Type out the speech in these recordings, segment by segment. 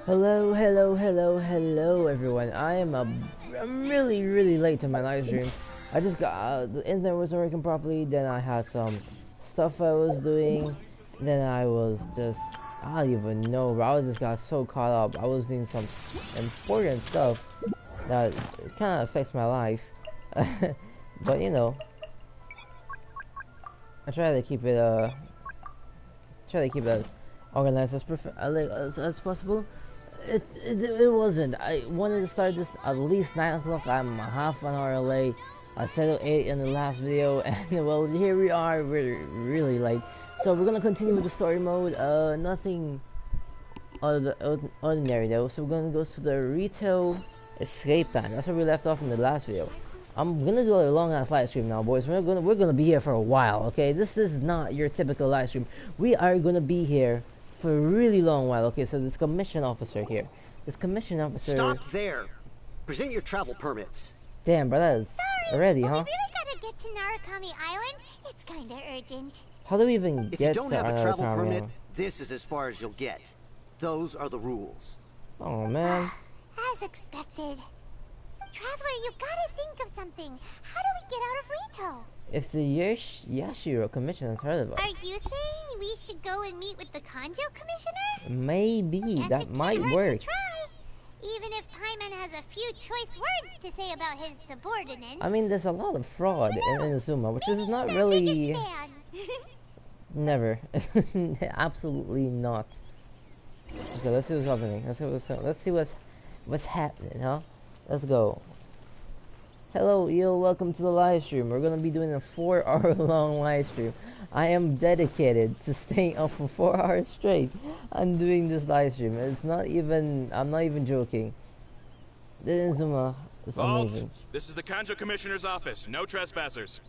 Hello, everyone. I'm really late to my live stream. I just got the internet wasn't working properly. Then I had some stuff I was doing. Then I was just I don't even know, bro. I just got so caught up. I was doing some important stuff that kind of affects my life. But you know, I try to keep it as organized as possible. It wasn't. I wanted to start this at least 9 o'clock. I'm half an hour late. I said 8 in the last video, and well, here we are. We're really late. So we're gonna continue with the story mode. Nothing ordinary though. So we're gonna go to the retail escape plan. That's where we left off in the last video. I'm gonna do a long ass live stream now, boys. We're gonna be here for a while. Okay, this is not your typical live stream. We are gonna be here for a really long while. Okay, so this commission officer here. This commission officer. Stop there. Present your travel permits. Damn, bro, that is already, huh? We really gotta get to Narukami Island. It's kinda urgent. How do we even If get you don't to have a travel Narukami permit, Island? this is as far as you'll get. Those are the rules. Oh man. As expected. Traveler, you gotta think of something. How do we get out of Rito? If the Yashiro Commission has heard of us, Are you saying we should go and meet with the Kanjo Commissioner? maybe Guess that it might can't hurt work. to try. Even if Paimon has a few choice words to say about his subordinates. I mean, there's a lot of fraud in INAZUMA, which Maybe is not he's our really. biggest fan. Never. Absolutely not. Okay, let's see what's happening. Let's see what's happening, huh? Let's go. Hello, Eel. Welcome to the live stream. We're gonna be doing a 4-hour long live stream. I am dedicated to staying up for 4 hours straight and doing this live stream. It's not even. I'm not even joking. The INAZUMA is amazing. This is the Kanjo Commissioner's office. No trespassers.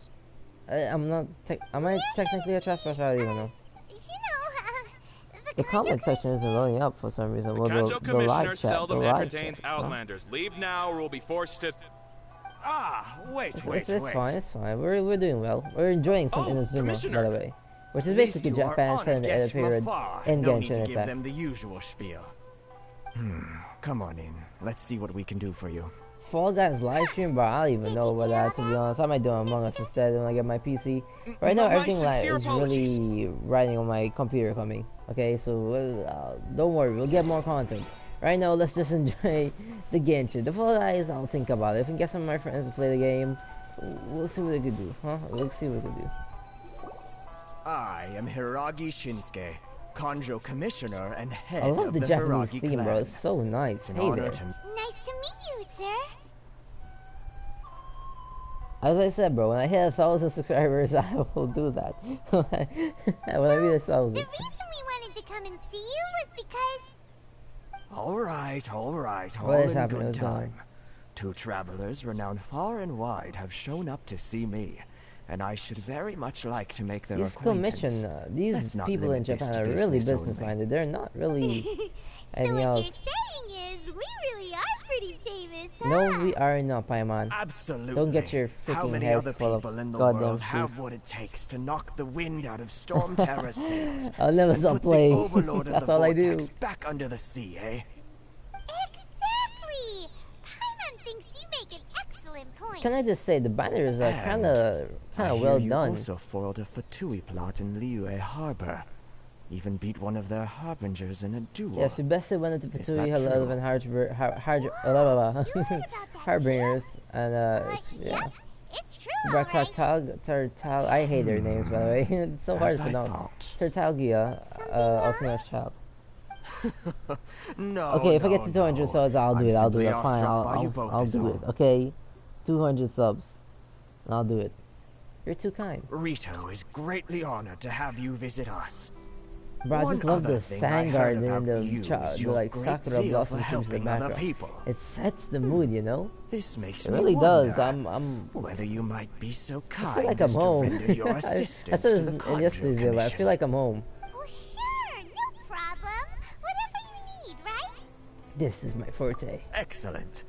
I'm not. Am I technically a trespasser? I don't even know. The comment section isn't loading up for some reason. The Well, Kanjo Commissioner seldom entertains chat, outlanders. Leave now or we'll be forced to... Wait. It's fine, it's fine. We're doing well. We're enjoying some INAZUMA, by the way. Which is basically Japan set in the edit period in No need to Genshin give Impact. them the usual spiel. Come on in. Let's see what we can do for you. Fall Guys live stream, but I don't even know about that, to be honest. I might do Among Us instead when I get my PC. Right now, everything is really riding on my computer coming. Okay, so don't worry, we'll get more content. Right now, let's just enjoy the Genshin. The Fall Guys, I'll think about it. If I can get some of my friends to play the game, we'll see what we can do, huh? We'll see what we can do. I am Hiragi Shinsuke, Kanjo Commissioner and head I love of the the Japanese Hiragi theme, clan. bro. It's so nice. It's an Hey honor there. to Nice to meet you, sir. As I said, bro, when I hit 1,000 subscribers, I will do that. When I hit 1,000. The reason we wanted to come and see you was because... All right, all What is in happening? good What's going on? time. Two travelers renowned far and wide have shown up to see me, and I should very much like to make their These acquaintance. these people in Japan are really business-minded. They're not really So anything what else. you're saying is, we really are pretty famous, huh? No, we are not, Paimon. Absolutely. Don't get your How freaking many head other full of people in the goddamn world truth. have what it takes to knock the wind out of Storm Terror's sails? I'll never and stop put playing. The overlord of That's the all I vortex do. back under the sea, eh? Exactly! Paimon thinks you make an excellent point. Can I just say the banner is And kind of I hear well you done. also foiled a Fatui plot in Liyue Harbor. Even beat one of their harbingers in a duel. Yes, we bested one of the Is Patui that true? 11 harbingers, and yeah. It's true, alright. I hate their names, by the way. It's so hard As to I pronounce. thought. Tartalgia, also known as Child. No, Okay, if I get no, to 200 no. subs, I'll do I'm it. I'll do simply it. Fine, awestruck by you both I'll is do all. it. Okay, 200 subs, and I'll do it. You're too kind, Rito is greatly honored to have you visit us. bro. I just One love other the thing I sand heard garden and about the, you is the your like great sakura zeal for blossom trees in the helping other background. people. It sets the mood, you know. This makes It me really wonder does. I'm whether you might be so I kind feel like I'm as to home. render your I assistance said to the this in Conjure yesterday's video, but I Commission. feel like I'm home. Oh, sure, no problem. Whatever you need, right? This is my forte. Excellent.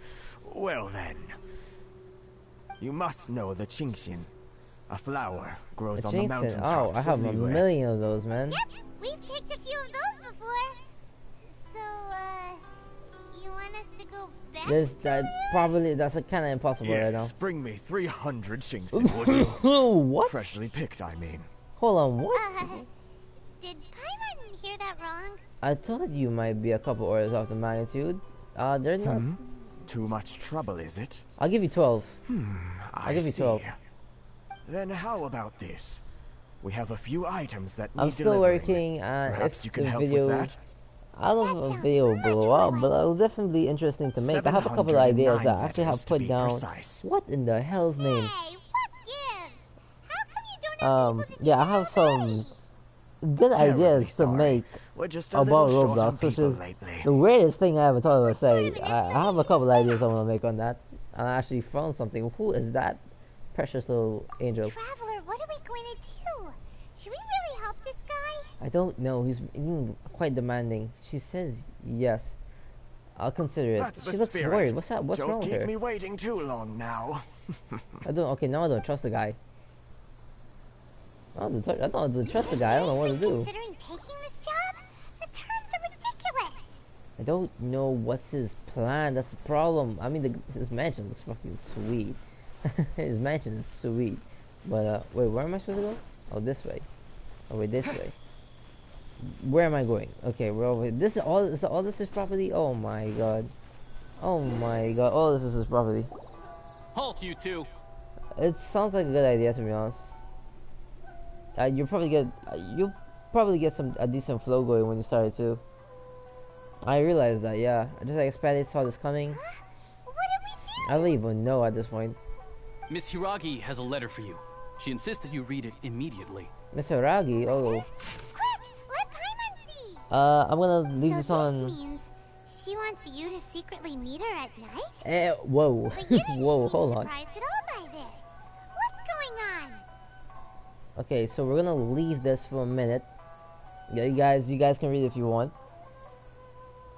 Well then, you must know the Qingshin. A flower grows The on the Jinxin. mountaintops Oh, I have a of Liyue. million of those, man. Yep, we've picked a few of those before. So, go back This to that it? probably that's kind of impossible right now. Yes, bring me 300 Shingsin, would you? What? Freshly picked, I mean. Hold on, what? Did Paimon hear that wrong? I thought you might be a couple orders off the magnitude. They're not. Too much trouble, is it? I'll give you 12. I give you 12. see. Then how about this? We have a few items that need I'm still delivering. working on Perhaps if you can the help video. with that? I don't know if a video will blow up, but it'll definitely be interesting to make. I have a couple of ideas that I actually have put down. Precise. What in the hell's name? Hey, what gives? How come you don't have people to Yeah, I have some good Terribly ideas to sorry. make We're just a about little short on Roblox, which people is lately. the weirdest thing I ever thought I would say. sort of an I have a couple explanation ideas I want to make on that, and I actually found something. Who is that precious little angel? Traveler, what are we going to do? Should we really help this guy? I don't know. He's being quite demanding. She says yes. I'll consider it. That's the She looks spirit. worried. What's up? What's Don't wrong with keep her? me waiting too long now. I don't. Okay, now I don't trust the guy. I don't trust the guy. I don't know what to do. Considering taking this job? The terms are ridiculous. I don't know what's his plan. That's the problem. I mean, his mansion looks fucking sweet. His mansion is sweet. But wait, where am I supposed to go? Oh, this way. Oh wait, this way. Where am I going? Okay, we're over here. This is all. Is all this is property? Oh my god. Oh my god. All this is his property. Halt, you two! It sounds like a good idea, to be honest. You probably get a decent flow going when you start it too. I realized that, yeah. I just expected saw this coming. What do we do? I don't even know at this point. Miss Hiragi has a letter for you. She insists that you read it immediately. Miss Hiragi, oh. Quick, let Paimon see. I'm gonna leave So this on. means she wants you to secretly meet her at night? Whoa. But you didn't Whoa, seem hold on. surprised at all by this. What's going on? Okay, so we're gonna leave this for a minute. Yeah, you guys can read if you want.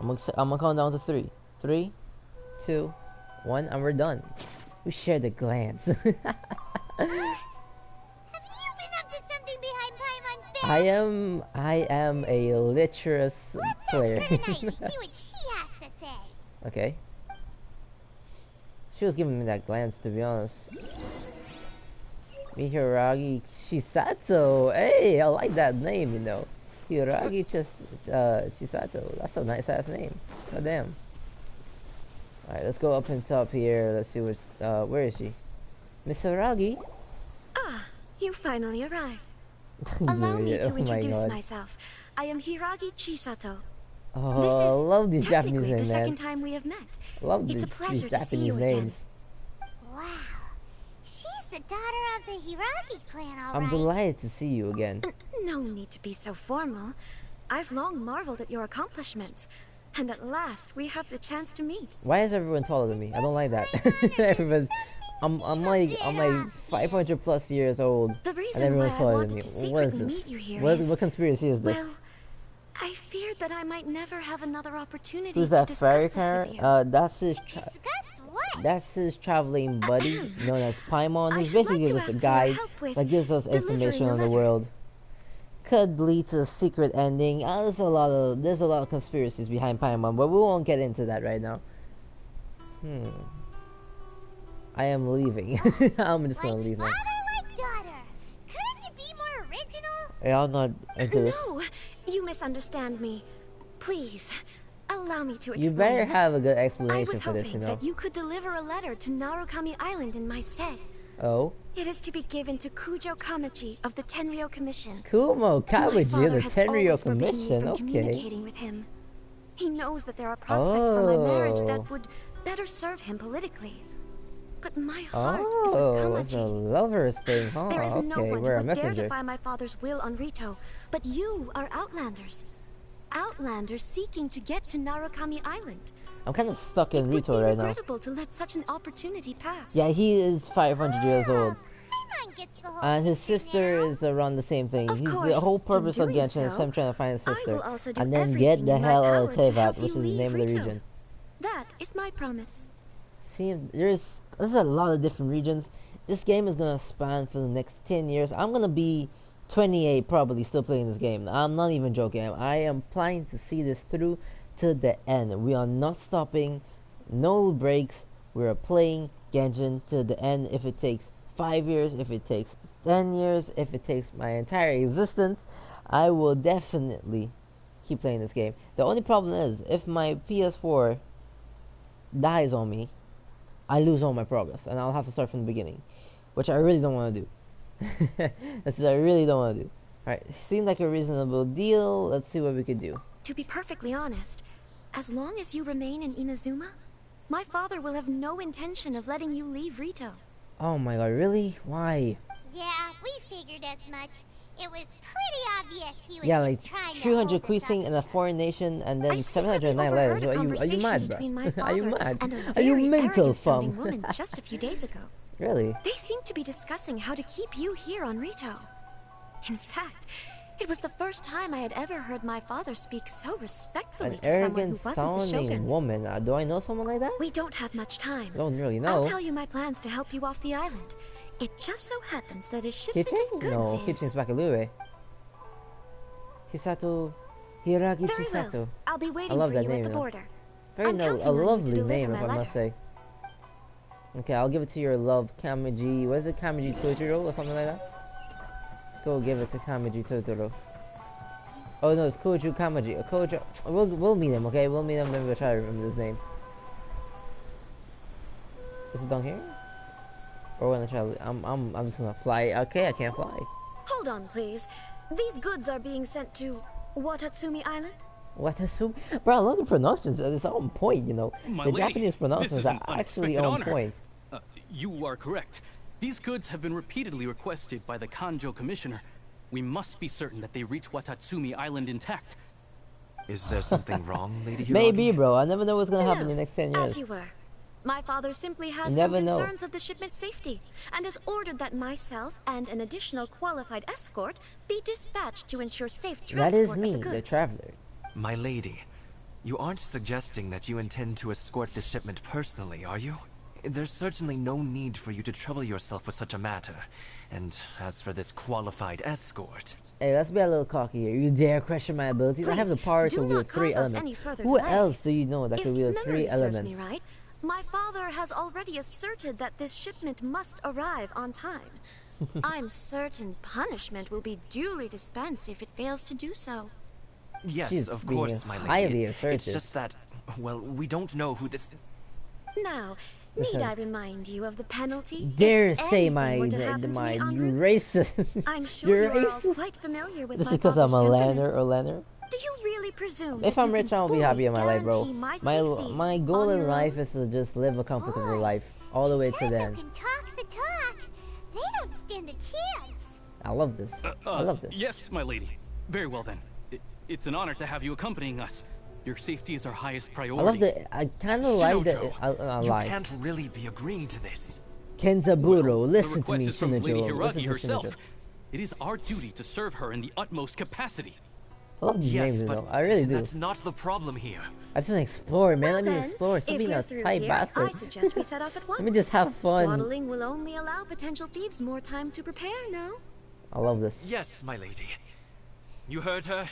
I'm gonna count down to 3. 3, 2, 1, and we're done. We shared a glance. Have you been up to something behind Paimon's back? I am a literous Let's player. ask her tonight and see what she has to say. Okay. She was giving me that glance, to be honest. Hiragi Chisato. Hey, I like that name, you know. Hiragi Chisato. That's a nice ass name. God damn. Alright, let's go up and top here. Let's see what. Where is she? Miss Hiragi? Ah, you finally arrived. Allow me to Oh my introduce God. myself. I am Hiragi Chisato. Oh, This is I love these Japanese technically the names, second man. time we have met. I love It's a these pleasure to Japanese see you again. names. Wow. She's the daughter of the Hiragi clan, all I'm right. delighted to see you again. No need to be so formal. I've long marveled at your accomplishments. And at last, we have the chance to meet. Why is everyone taller than me? I don't like that. Everyone's, I'm like 500 plus years old, The and reason everyone's why I taller than wanted me. to What is secretly this? meet you here What, is, what conspiracy is this? well, I feared that I might never have another opportunity Who's to that discuss fairy this car? with you. Discuss what? That's his traveling buddy, known as Paimon, I who's should like basically to just a ask for your guide help with that gives us delivering information the on the letter. world. Could lead to a secret ending. There's a lot of conspiracies behind Paimon, but we won't get into that right now. I am leaving. I'm just gonna Like leave now. father, like daughter. Couldn't you be more original? Yeah, I'm not into this. No, you misunderstand me. Please, allow me to explain. You better have a good I explanation was for this, hoping you know. that you could deliver a letter to Narukami Island in my stead. Oh, It is to be given to Kujo Kamachi of the Tenryo Commission. Kumo My Kawaji, father the has Tenryo always forbidden me Commission. from Okay. communicating with him. He knows that there are prospects for my marriage Oh. that would better serve him politically. But my heart is with Oh, it's a Kamachi. lovers thing, huh? There is Okay, no one we're a who would dare messenger. defy my father's will on Rito, but you are outlanders. Outlanders seeking to get to Narukami Island. I'm kind of stuck It in would Rito be right now. regrettable to let such an opportunity pass. Yeah, he is 500 years old. Paimon gets the whole And his picture sister now. is around the same thing. Of The course, whole in purpose of doing Genshin is so, him trying to find his I sister. will also do And then everything get the in my hell out of power to Tevat, help which is you the leave name of the Rito. region. That is my promise. See, there's a lot of different regions. This game is gonna span for the next 10 years. I'm gonna be 28 probably still playing this game. I'm not even joking. I am planning to see this through to the end. We are not stopping No breaks. We're playing Genshin to the end. If it takes 5 years, if it takes 10 years, if it takes my entire existence, I will definitely keep playing this game. The only problem is, if my PS4 dies on me, I lose all my progress, and I'll have to start from the beginning, which I really don't want to do. That's what I really don't want to do. Alright, seemed like a reasonable deal. Let's see what we could do. To be perfectly honest, as long as you remain in Inazuma, my father will have no intention of letting you leave Rito. Oh my god, really? Why? Yeah, we figured as much. It was pretty obvious he was Yeah, just like trying to 300 hold us questing up. in a foreign nation and I then secretly 709 letters. overheard a Are you conversation mad, between my bro? Are you father mad? and a Are you very mental, arrogant-sounding fam? woman just a few days ago. Really? They seemed to be discussing how to keep you here on Rito. In fact, it was the first time I had ever heard my father speak so respectfully An to someone who arrogant wasn't the sounding shogun. woman. Do I know someone like that? We don't have much time. Don't really I'll know. tell you my plans to help you off the island. It just so happens that a shipment Kitchen? of goods No, is... Kitchen's Bakalure. Chisato. Hiragi Very Chisato. well. I'll be waiting love for that you name, at the though. border. Very I'm counting a on you to lovely deliver name, my if I must letter. say. Okay, I'll give it to your love, Kamiji. What is it, Kamiji Totoro or something like that? Let's go give it to Kamiji Totoro. Oh no, it's Koju Kamaji. Koju. We'll meet him, okay? We'll meet him. Maybe we'll try to remember his name. Is it down here? Or we're gonna try. I'm just gonna fly. Okay, I can't fly. Hold on, please. These goods are being sent to Watatsumi Island? What assume? Bro, I love the pronunciations. It's on point, you know. My The lady, Japanese this pronunciations is are an actually unexpected on honor. point. You are correct. These goods have been repeatedly requested by the Kanjo Commissioner. We must be certain that they reach Watatsumi Island intact. Is there something wrong, Lady Hiragi? Maybe, bro. I never know what's gonna happen in No, the next 10 years. as you were. My father simply has You some never know. concerns of the shipment's safety and has ordered that myself and an additional qualified escort be dispatched to ensure safe That transport is of me, the the goods. traveler. My lady, you aren't suggesting that you intend to escort this shipment personally, are you? There's certainly no need for you to trouble yourself with such a matter. And as for this qualified escort... Hey, let's be a little cocky here. You dare question my abilities? I have the Please, power do to wield not 3 cause us any elements. further Who delay. else do you know that If can wield memory 3 serves elements? me right, my father has already asserted that this shipment must arrive on time. I'm certain punishment will be duly dispensed if it fails to do so. Yes, She's of being course, my highly lady. assertive. It's just that, well, we don't know who this... Now, need I remind you of the penalty? Dare if say anything my were to happen to me en you route? racist. I'm sure You're you're all racist. quite familiar with Just my because I'm a father's lander temperament. or lander. Do you really presume If that I'm you rich, can I'll be fully happy in my life, bro. guarantee my My safety goal on in your life own? is to just live a comfortable Boy, life all the way to the Santo end. can talk the talk. They don't stand a chance. I love this. I love this. Yes, my lady. Very well then. It's an honor to have you accompanying us. Your safety is our highest priority. I love the. I kind of like the. I you like. can't really be agreeing to this. Kenzaburo, The listen to request me, is from Lady Shinichiro. Listen Hiragi to herself. Shinichiro. It is our duty to serve her in the utmost capacity. I love these Yes, names, you but know. I really do. that's not the problem here. I just want to explore, man. Let me Then, explore. Stop if being you're a through tight here, bastard. I suggest we set off at once. Let me just have fun. Dawdling will only allow potential thieves more time to prepare, no? I love this. Yes, my lady. You heard her?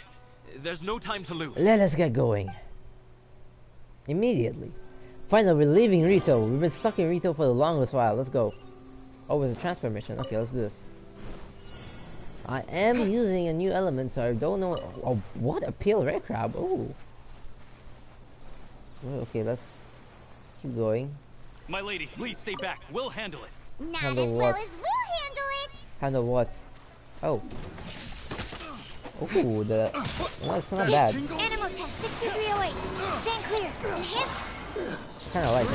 There's no time to lose. Let us get going. Immediately. Finally, we're leaving Rito. We've been stuck in Rito for the longest while. Let's go. Oh, it's a transfer mission. Okay, let's do this. I am using a new element, so I don't know. Oh, what a pale red crab! Oh. Okay, let's keep going. My lady, please stay back. We'll handle it. Not Handle as well what? as we'll handle it. Handle what? Oh. Oh, the. No, it's not bad. Animal test 6308. Stand clear. Enhance. Kind of like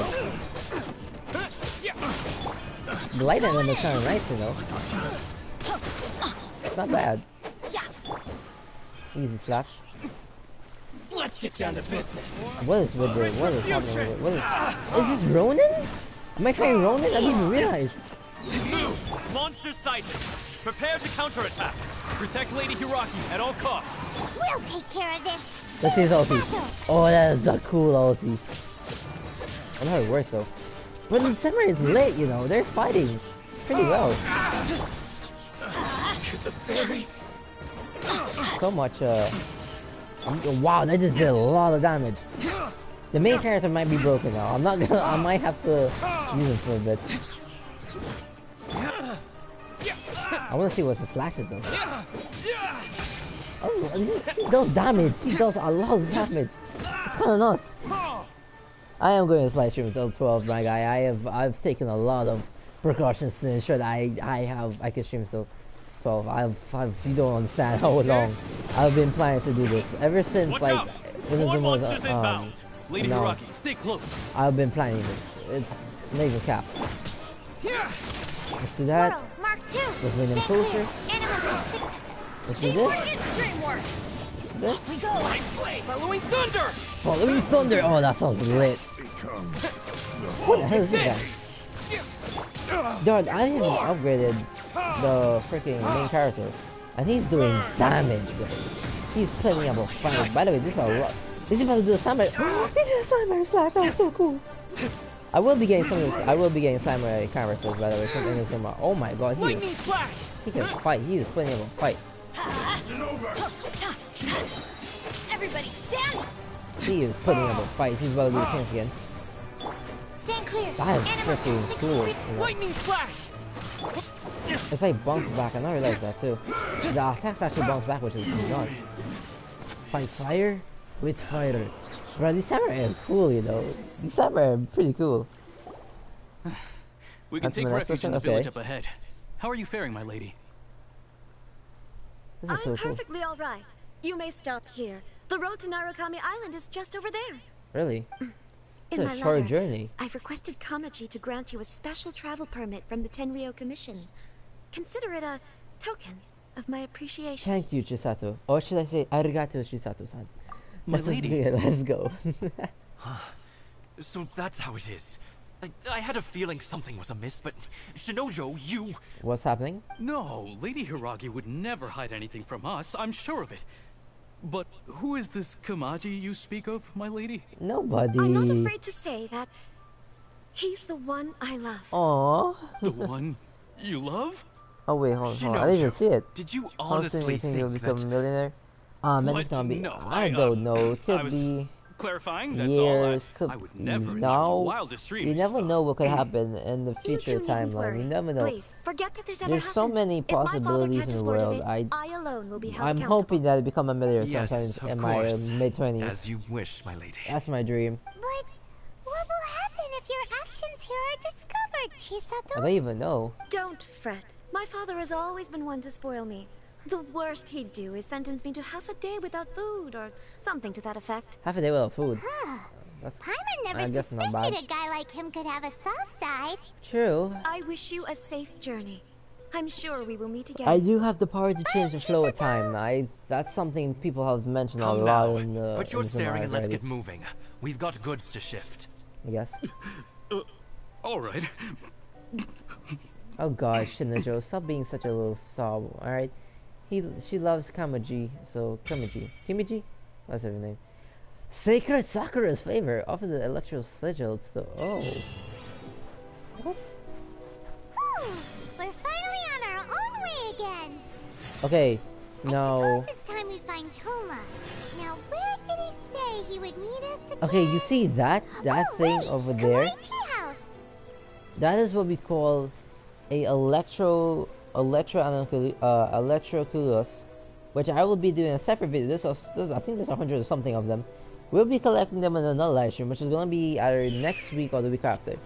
it. The light element is kind of nice, you know. It's not bad. Easy slaps. Let's get down to business. What is with the? What is happening with it? What is this Ronin? Am I trying Ronin? I didn't even realize. Move! Monster sighted! Prepare to counterattack! Protect Lady Hiragi at all costs. We'll take care of this. Let's see his ulti. Oh, that is a cool ulti. I don't know how it works though. But the samurai is lit, you know. They're fighting pretty well. So much. Wow, that just did a lot of damage. The main character might be broken now. I'm not gonna. I might have to use him for a bit. I want to see what the slashes though. Oh, he does damage. He does a lot of damage. It's kind of nuts. I am going to slide stream until 12, my guy. I've taken a lot of precautions to ensure that I can stream till 12. You don't understand how long I've been planning to do this ever since like INAZUMA was Lady Hiraki, stay close. I've been planning this. It's not even cap. Let's do that. Let's bring them closer. Let's do this. This. We go. Following thunder. Following thunder. Oh, that sounds lit. What the hell is this guy? Dude, I haven't upgraded the freaking main character, and he's doing damage, bro. He's plenty of a fight. By the way, this is a lot. Is he about to do a samurai? He did a samurai slash. That was so cool. I will be getting samurai characters, by the way, from INAZUMA. Oh my god, he can fight. He is plenty of a fight. Everybody stand! He is putting up a fight. He's about to do the things again. Stand clear. That is freaking cool. You know. Lightning flash. It's like bounce back. I never realized that too. The attacks actually bounce back, which is nuts. Fight fire with fire. Bro, these samurai are cool, you know. These samurai are pretty cool. We can take refuge in the village up ahead. How are you faring, my lady? This is so cool. Perfectly all right. You may stop here. The road to Narukami Island is just over there. Really? It's In a my short letter, journey. I've requested Kamaji to grant you a special travel permit from the Tenryou Commission. Consider it a token of my appreciation. Thank you, Chisato. Or should I say, arigato, Chisato-san. My lady. Let's go. So that's how it is. I had a feeling something was amiss, but Shinojo, you... What's happening? No, Lady Hiragi would never hide anything from us. I'm sure of it. But who is this Kamaji you speak of, my lady? Nobody. I'm not afraid to say that he's the one I love. Aww. The one you love? Oh wait, hold on. I didn't even see it. Did you Honestly, honestly you think you'll think become a millionaire? Man, it's gonna be. No, I don't know. It could be clarifying. That's years. all. Could I would be never. In my now. wildest dreams. You never know what could happen in the You future two needn't timeline. worry. You never know. Please, forget that this ever There's so happened. many If my father possibilities in catches the word of world. it, I alone will be held I'm accountable. hoping that I become a millionaire Yes, sometime of in my course. mid-20s. As you wish, my lady. That's my dream. But what will happen if your actions here are discovered, Chisato? I don't even know. Don't fret. My father has always been one to spoil me. The worst he'd do is sentence me to half a day without food or something to that effect. Half a day without food. That's Paimon I never guess not bad. suspected a guy like him could have a soft side. True. I wish you a safe journey. I'm sure we will meet again. I do have the power to change the flow of time. That's something people have mentioned a Come lot now. in the. Put your in the staring and let's already, get moving. We've got goods to shift. I guess. All right. Oh gosh, Shinojo, stop being such a little sob. All right. She loves Kamaji, so Kimiji. That's her name. Sacred Sakura's favor. Offer the electro sigil to the. Oh. What? We're finally on our own way again. Okay. I No. suppose it's time we find Toma. Now, where did he say he would meet us again? Okay, you see that thing wait, over the there? white tea house. That is what we call a electroculus, which I will be doing a separate video. I think there's 100 or something of them. We'll be collecting them in another live stream, which is gonna be either next week or the week after.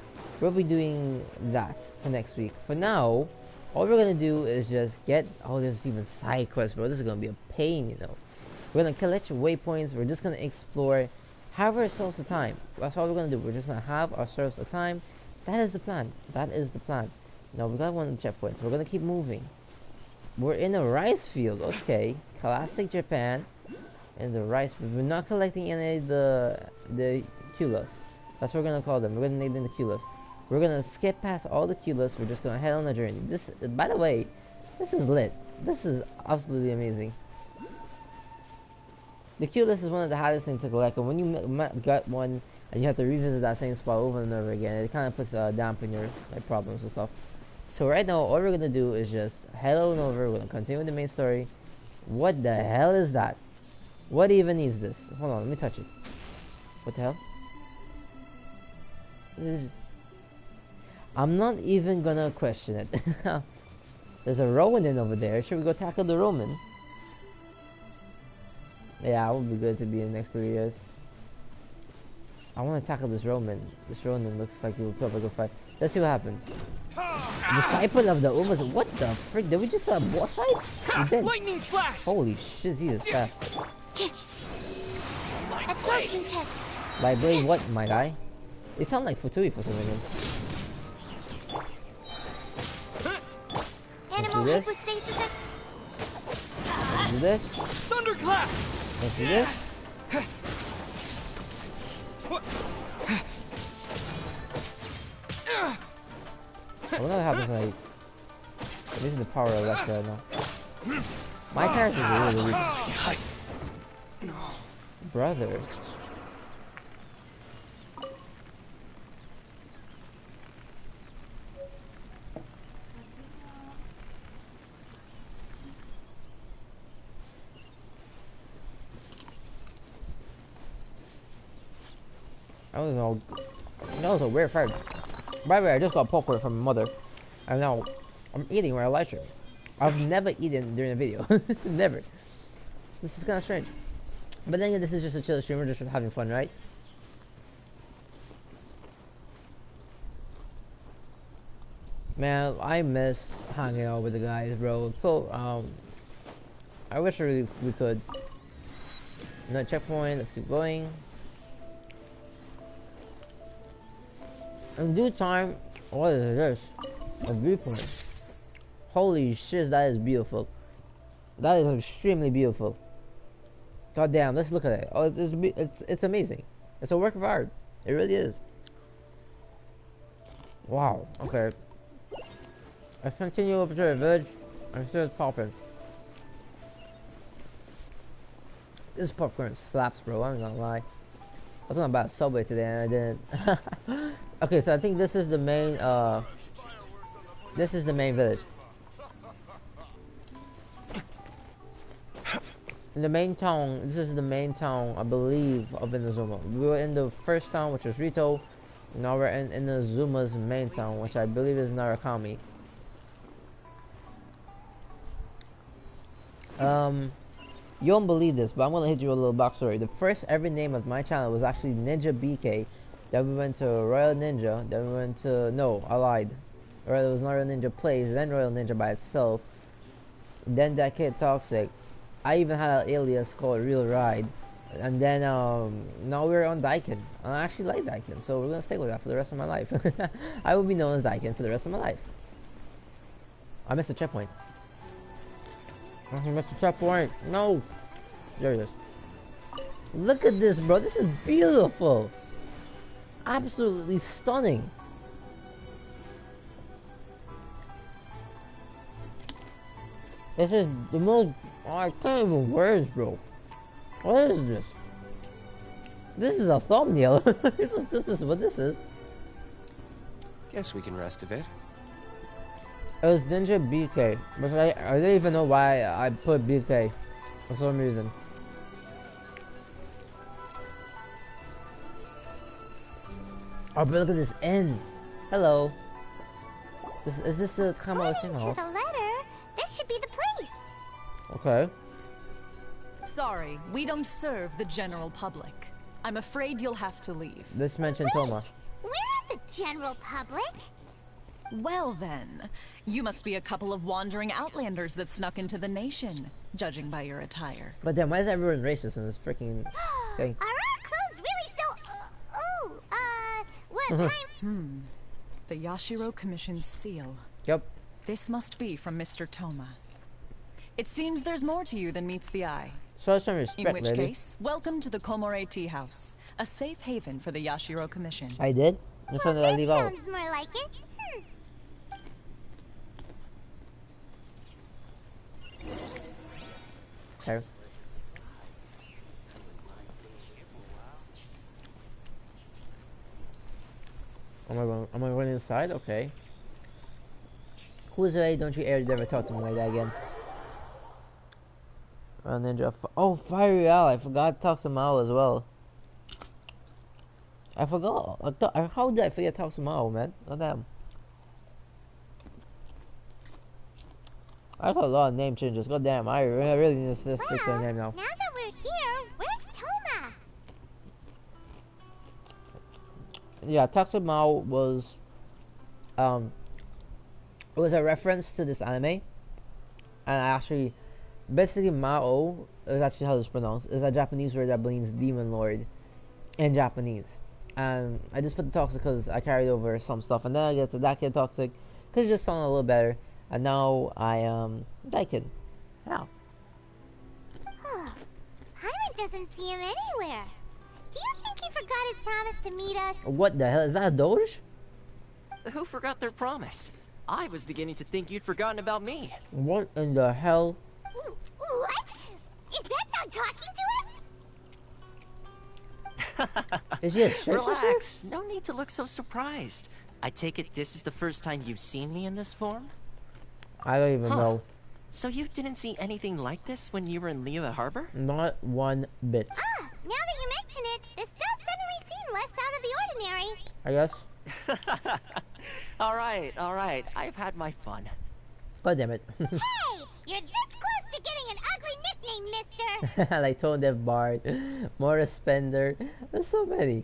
We'll be doing that for next week. For now, all we're gonna do is just get. Oh, there's even side quests, bro. This is gonna be a pain, you know. We're gonna collect waypoints. We're just gonna explore, have ourselves a time. That's all we're gonna do. We're just gonna have ourselves a time. That is the plan. That is the plan. Now we got one of the checkpoints. We're gonna keep moving. We're in a rice field. Okay, classic Japan. In the rice field. We're not collecting any of the culas. That's what we're gonna call them. We're gonna name them the culas. We're gonna skip past all the culas. We're just gonna head on a journey. This, by the way, this is lit. This is absolutely amazing. The culas is one of the hardest things to collect, and when you got one and you have to revisit that same spot over and over again, it kind of puts a damp in your problems and stuff. So right now, all we're gonna do is just head on over. We're gonna continue with the main story. What the hell is that? What even is this? Hold on, let me touch it. What the hell? I'm not even gonna question it. There's a Ronin over there. Should we go tackle the Roman? Yeah, it would be good to be in the next 3 years. I want to tackle this Roman. This Ronin looks like he will probably go fight. Let's see what happens. Disciple of the Umas. What the frick? Did we just boss fight? He's dead. Lightning flash! Holy shit, he is fast. Absorption test. By blade, what might I? They sound like Futui for some reason. Animal this. hypostasis. Let's do this. Thunderclap! Let's do this. I wonder what happens when I... This is the power of Electra right now. My character is really weak. Brothers. That was a weird fight. By the way, I just got popcorn from my mother, and now I'm eating while I live stream. I've never eaten during a video. Never. This is kind of strange. But then again, this is just a chill stream. We're just having fun, right? Man, I miss hanging out with the guys, bro. So, I wish we could. No checkpoint. Let's keep going. In due time, what is this? A viewpoint. Holy shit, that is beautiful. That is extremely beautiful. God damn, let's look at it. Oh, it's amazing. It's a work of art. It really is. Wow. Okay. Let's continue over to the village. I'm sure it's popping. This popcorn slaps, bro. I'm not gonna lie. I was gonna buy a Subway today and I didn't. Okay, so I think this is the main village. In the main town, this is the main town, I believe, of Inazuma. We were in the first town, which was Rito. Now we're in Inazuma's main town, which I believe is Narukami. You won't believe this, but I'm gonna hit you with a little backstory. The first ever name of my channel was actually Ninja BK. Then we went to Royal Ninja. Then we went to... No, I lied. Or it was Royal Ninja Plays, then Royal Ninja by itself. Then that kid Toxic. I even had an alias called Real Ride. And then, now we're on Daikin. And I actually like Daikin, so we're gonna stay with that for the rest of my life. I will be known as Daikin for the rest of my life. I missed the checkpoint. I missed the checkpoint. No! There it is. Look at this, bro. This is beautiful. Absolutely stunning. This is the most... Oh, I can't even words, bro. What is this? This is a thumbnail. This is what this is. Guess we can rest a bit. It was Ninja BK, but I don't even know why I put BK for some reason. Oh, but look at this inn. Hello. Is this the Kamaoshima house? To the letter, this should be the place. Okay. Sorry, we don't serve the general public. I'm afraid you'll have to leave. This mentioned Toma. We're not the general public. Well then, you must be a couple of wandering outlanders that snuck into the nation, judging by your attire. But then why is everyone racist in this freaking thing? Are our clothes really so... what time... The Yashiro Commission's seal. Yep. This must be from Mr. Toma. It seems there's more to you than meets the eye. Show some respect, In which lady. case, welcome to the Komore Tea House, a safe haven for the Yashiro Commission. I did? Just wanted to leave out. Sounds more like it. Okay. Am I going inside? Okay. Who's the lady? Don't you ever talk to me like that again. Ninja. Oh, Fiery Owl. I forgot to talk to Mao as well. I forgot. How did I forget Tatsumao, man? Oh damn. I got a lot of name changes. God damn, I really need to stick to a name now. Now that we're here, where's Toma? Yeah, Tatsumao was it was a reference to this anime, and actually, basically Mao is actually how it's pronounced. Is a Japanese word that means demon lord in Japanese, and I just put the toxic because I carried over some stuff, and then I get to that kid toxic because it just sounded a little better, and now I am that kid. How? Hyman doesn't see him anywhere. Do you think he forgot his promise to meet us? What the hell is that, a Doge? Who forgot their promise? I was beginning to think you'd forgotten about me. What in the hell? What? Is that dog talking to us? Is he a shit? Relax. No need to look so surprised. I take it this is the first time you've seen me in this form? I don't even know. So you didn't see anything like this when you were in Liyue Harbor? Not one bit. Ah, now that you mention it, this does suddenly seem less out of the ordinary. I guess. All right. I've had my fun. God damn it. Hey, you're this close to getting an ugly nickname, mister. Like Tone Deaf Bard, Morris Spender. There's so many.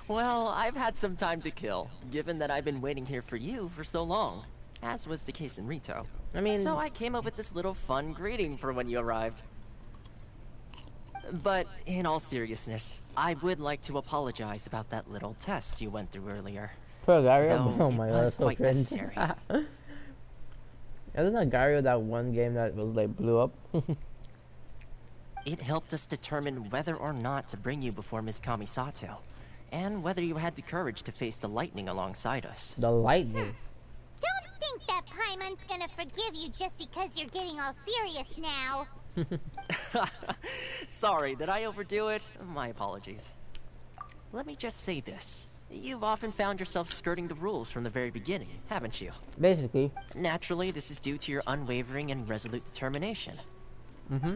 Well, I've had some time to kill, given that I've been waiting here for you for so long, as was the case in Rito. I mean... So I came up with this little fun greeting for when you arrived. But in all seriousness, I would like to apologize about that little test you went through earlier. Poor Gario? Though Oh my it god, was that's so quite cringe. necessary. Isn't that Gario that one game that was like blew up? It helped us determine whether or not to bring you before Miss Kamisato, and whether you had the courage to face the lightning alongside us. The lightning? Don't think that Paimon's gonna forgive you just because you're getting all serious now. Sorry, did I overdo it? My apologies. Let me just say this. You've often found yourself skirting the rules from the very beginning, haven't you? Basically. Naturally, this is due to your unwavering and resolute determination.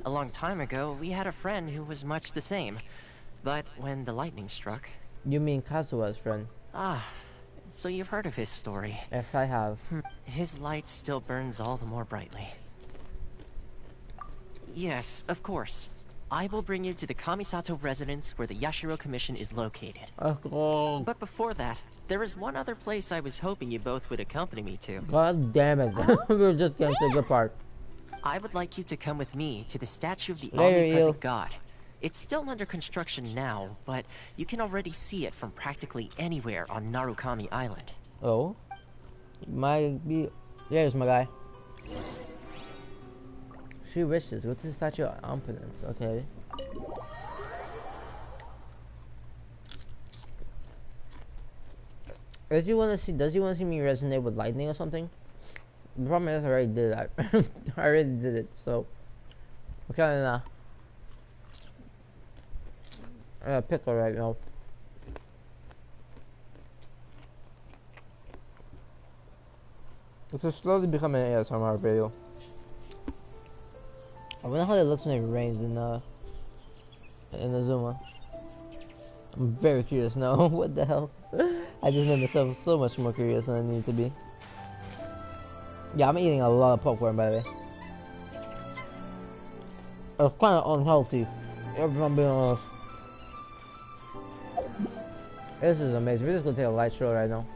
A long time ago, we had a friend who was much the same. But when the lightning struck... You mean Kazua's friend? Ah, so you've heard of his story. Yes, I have. His light still burns all the more brightly. Yes, of course. I will bring you to the Kamisato residence where the Yashiro Commission is located. But before that, there is one other place I was hoping you both would accompany me to. God damn it. We were just getting to the good part. I would like you to come with me to the statue of the There omnipresent you- god. It's still under construction now, but you can already see it from practically anywhere on Narukami Island. Oh? There's my guy. She wishes. Go to the statue of opponents. Okay. Does he want to see me resonate with lightning or something? The problem is I already did that. I already did it, so we're kinda pickle right now. This is slowly becoming an ASMR video. I wonder how it looks when it rains in INAZUMA. I'm very curious now. What the hell? I just made myself so much more curious than I need to be. Yeah, I'm eating a lot of popcorn, by the way. It's kind of unhealthy, if I'm being honest. This is amazing. We're just gonna take a light stroll right now.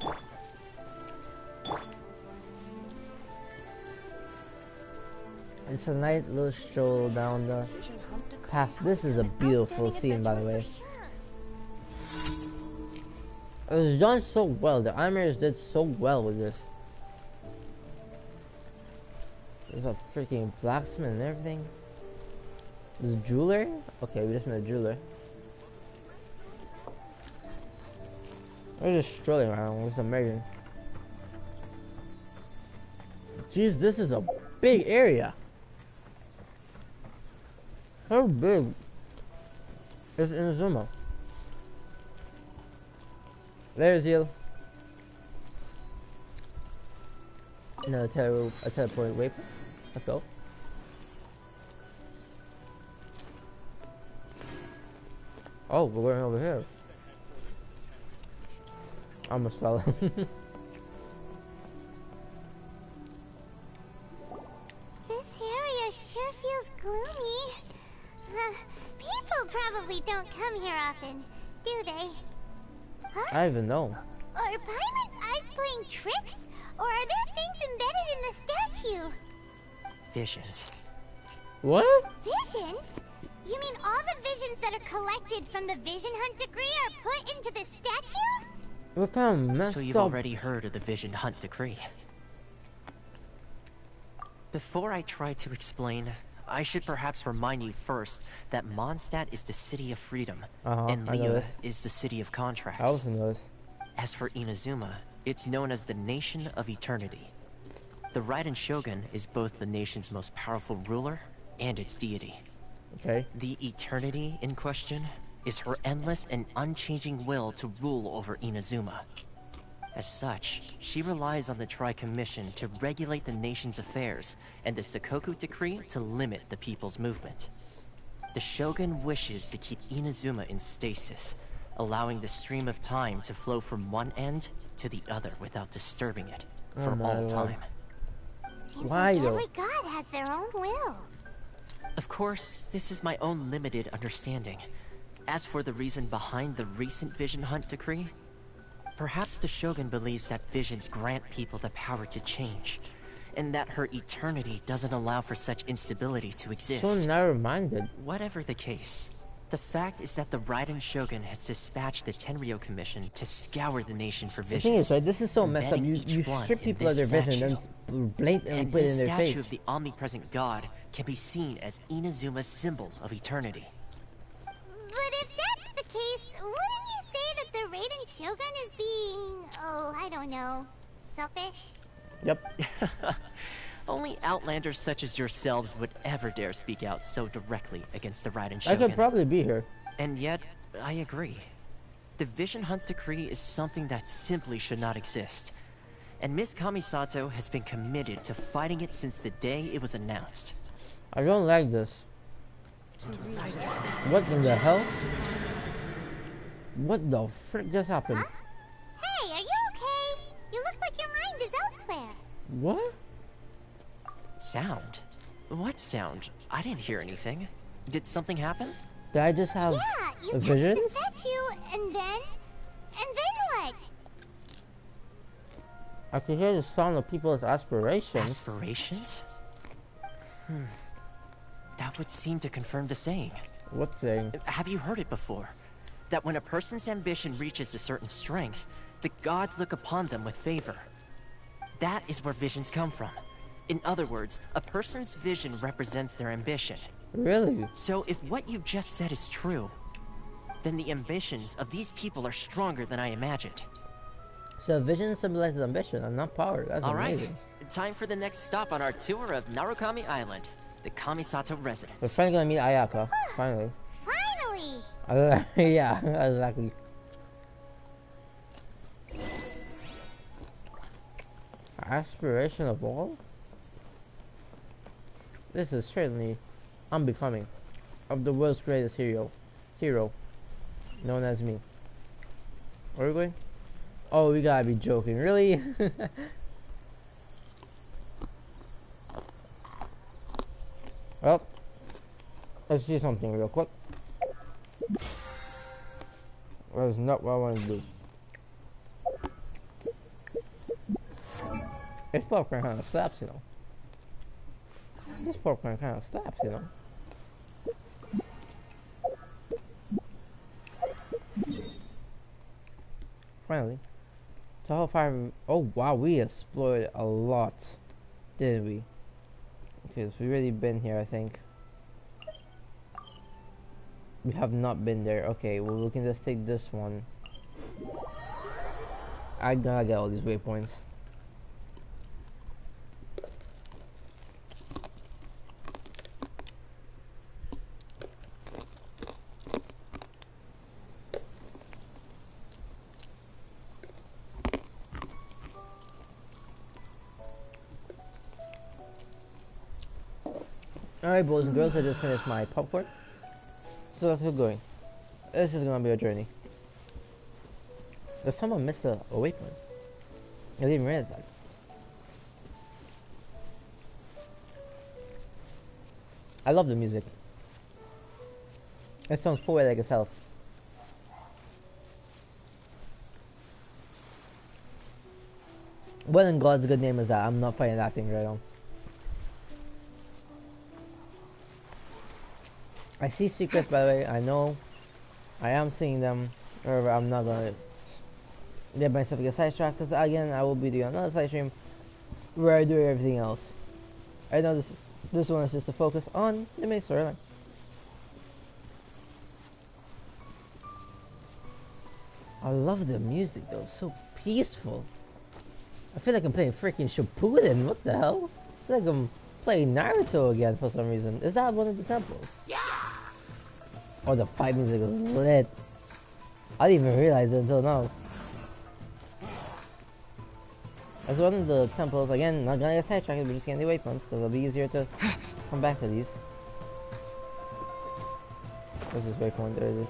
It's a nice little stroll down the path. This is a beautiful scene, by the way. It was done so well. The animators did so well with this. There's a freaking blacksmith and everything. There's a jeweler? Okay, we just met a jeweler. We're just strolling around. It's amazing. Jeez, this is a big area. How big is INAZUMA? There's you. Another teleport waypoint. Let's go. Oh, we're going over here. Almost fell. This area sure feels gloomy. People probably don't come here often, do they? Huh? I even know. Are Paimon's eyes playing tricks? Or are there things embedded in the statue? Visions. What? Visions? You mean all the visions that are collected from the Vision Hunt decree are put into the statue? What kind of messed So you've up... already heard of the Vision Hunt decree. Before I try to explain, I should perhaps remind you first that Mondstadt is the city of freedom, and Liyue is the city of contracts. I also know this. As for Inazuma, it's known as the Nation of Eternity. The Raiden Shogun is both the nation's most powerful ruler and its deity. Okay. The Eternity in question is her endless and unchanging will to rule over Inazuma. As such, she relies on the Tri-Commission to regulate the nation's affairs, and the Sakoku Decree to limit the people's movement. The Shogun wishes to keep Inazuma in stasis, allowing the stream of time to flow from one end to the other without disturbing it for all time. Seems like every god has their own will. Of course, this is my own limited understanding. As for the reason behind the recent Vision Hunt decree, perhaps the Shogun believes that visions grant people the power to change, and that her eternity doesn't allow for such instability to exist. So narrow-minded. Whatever the case, the fact is that the Raiden Shogun has dispatched the Tenryou Commission to scour the nation for visions. The thing is, right, this is so messed up. You strip people of their vision and blatantly put it in their face. The statue of the omnipresent god can be seen as Inazuma's symbol of eternity. But if that's the case, wouldn't you say that the Raiden Shogun is being, oh, I don't know, selfish? Yep. Only outlanders such as yourselves would ever dare speak out so directly against the Raiden I Shogun. could probably be here. And yet, I agree. The Vision Hunt decree is something that simply should not exist. And Miss Kamisato has been committed to fighting it since the day it was announced. I don't like this. What in the hell? What the frick just happened? Huh? Hey, are you okay? You look like your mind is elsewhere. What? Sound? What sound? I didn't hear anything. Did something happen? Did I just have you a vision? touched the statue, and then what? I can hear the sound of people's aspirations. Aspirations? That would seem to confirm the saying. What saying? Have you heard it before? That when a person's ambition reaches a certain strength, the gods look upon them with favor. That is where visions come from. In other words, a person's vision represents their ambition. Really? So if what you just said is true, then the ambitions of these people are stronger than I imagined. So vision symbolizes ambition and not power. That's amazing. Alright, time for the next stop on our tour of Narukami Island, the Kamisato residence. We're finally gonna meet Ayaka. Finally. Finally! Yeah, exactly. Aspiration of all? This is certainly unbecoming of the world's greatest hero, known as me. Where are we going? Oh, we gotta be joking, really? Well, let's see something real quick. That is not what I want to do. This popcorn kind of slaps, you know. This popcorn kind of slaps, you know. Finally. Tehe 5. Oh wow, we explored a lot, didn't we? Because we've really been here, I think. We have not been there. Okay, well we can just take this one. I gotta get all these waypoints. Alright, boys and girls, I just finished my popcorn. So let's get going. This is gonna be a journey. someone missed the awakening. I didn't even realize that. I love the music. It sounds poetic as hell. What in God's good name is that? I'm not fighting that thing right now. I see secrets, by the way. I know I am seeing them. However, I'm not gonna get myself get sidetracked, because again, I will be doing another side stream where I do everything else. I know this one is just to focus on the main storyline. I love the music though, it's so peaceful. I feel like I'm playing freaking Shippuden. What the hell? I feel like I'm playing Naruto again for some reason. Is that one of the temples? Yeah. Oh, the fight music is lit. I didn't even realize it until now. As one of the temples, again, not gonna get sidetracked, we're just getting the waypoints because it'll be easier to come back to these. Where's this waypoint? There it is.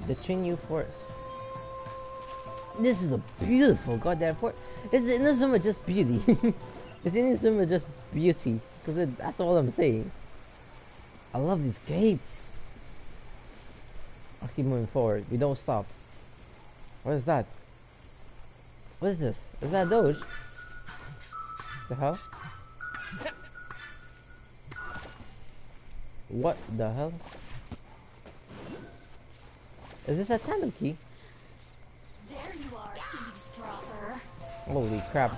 The Chinyu Forest. This is a beautiful goddamn fort. Is Inazuma just beauty? Is Inazuma just beauty? Because that's all I'm saying. I love these gates. I'll keep moving forward. We don't stop. What is that? What is this? Is that Doge? The hell? What the hell? Is this a tandem key? There you are, eavesdropper. Holy crap.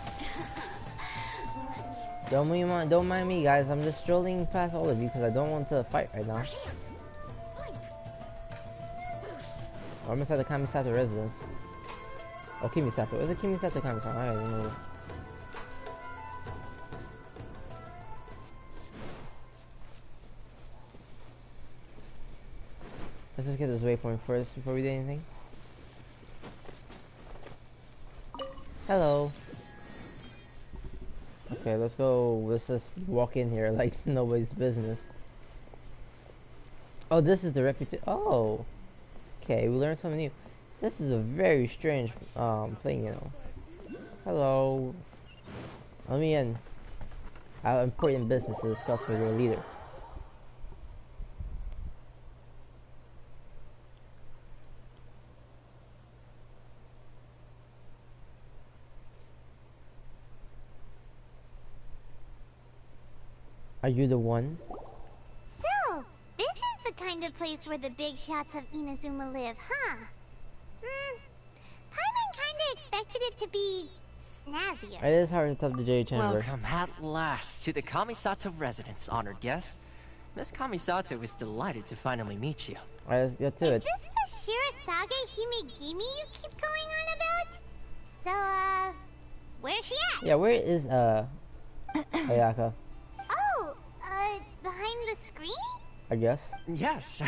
Don't mind me, guys. I'm just strolling past all of you because I don't want to fight right now. We're almost at the Kamisato residence. Oh, Kimisato. Is it Kimisato Kamisato? I don't even know. Let's just get this waypoint first before we do anything. Hello. Okay, let's go. Let's just walk in here like nobody's business. Oh, this is the reputation. Oh. Okay, we learned something new. This is a very strange thing, you know. Hello. Let me in. I have important business to discuss with your leader. Are you the one? So, this is the kind of place where the big shots of Inazuma live, huh? Paimon kinda expected it to be snazzier. It is hard to top the J chamber. Welcome at last to the Kamisato residence, honored guest. Miss Kamisato is delighted to finally meet you. Alright, let's get to it. Is this the Shirasage Himegimi you keep going on about? So, where's she at? Yeah, where is, Ayaka? Oh, behind the screen? I guess. Yes.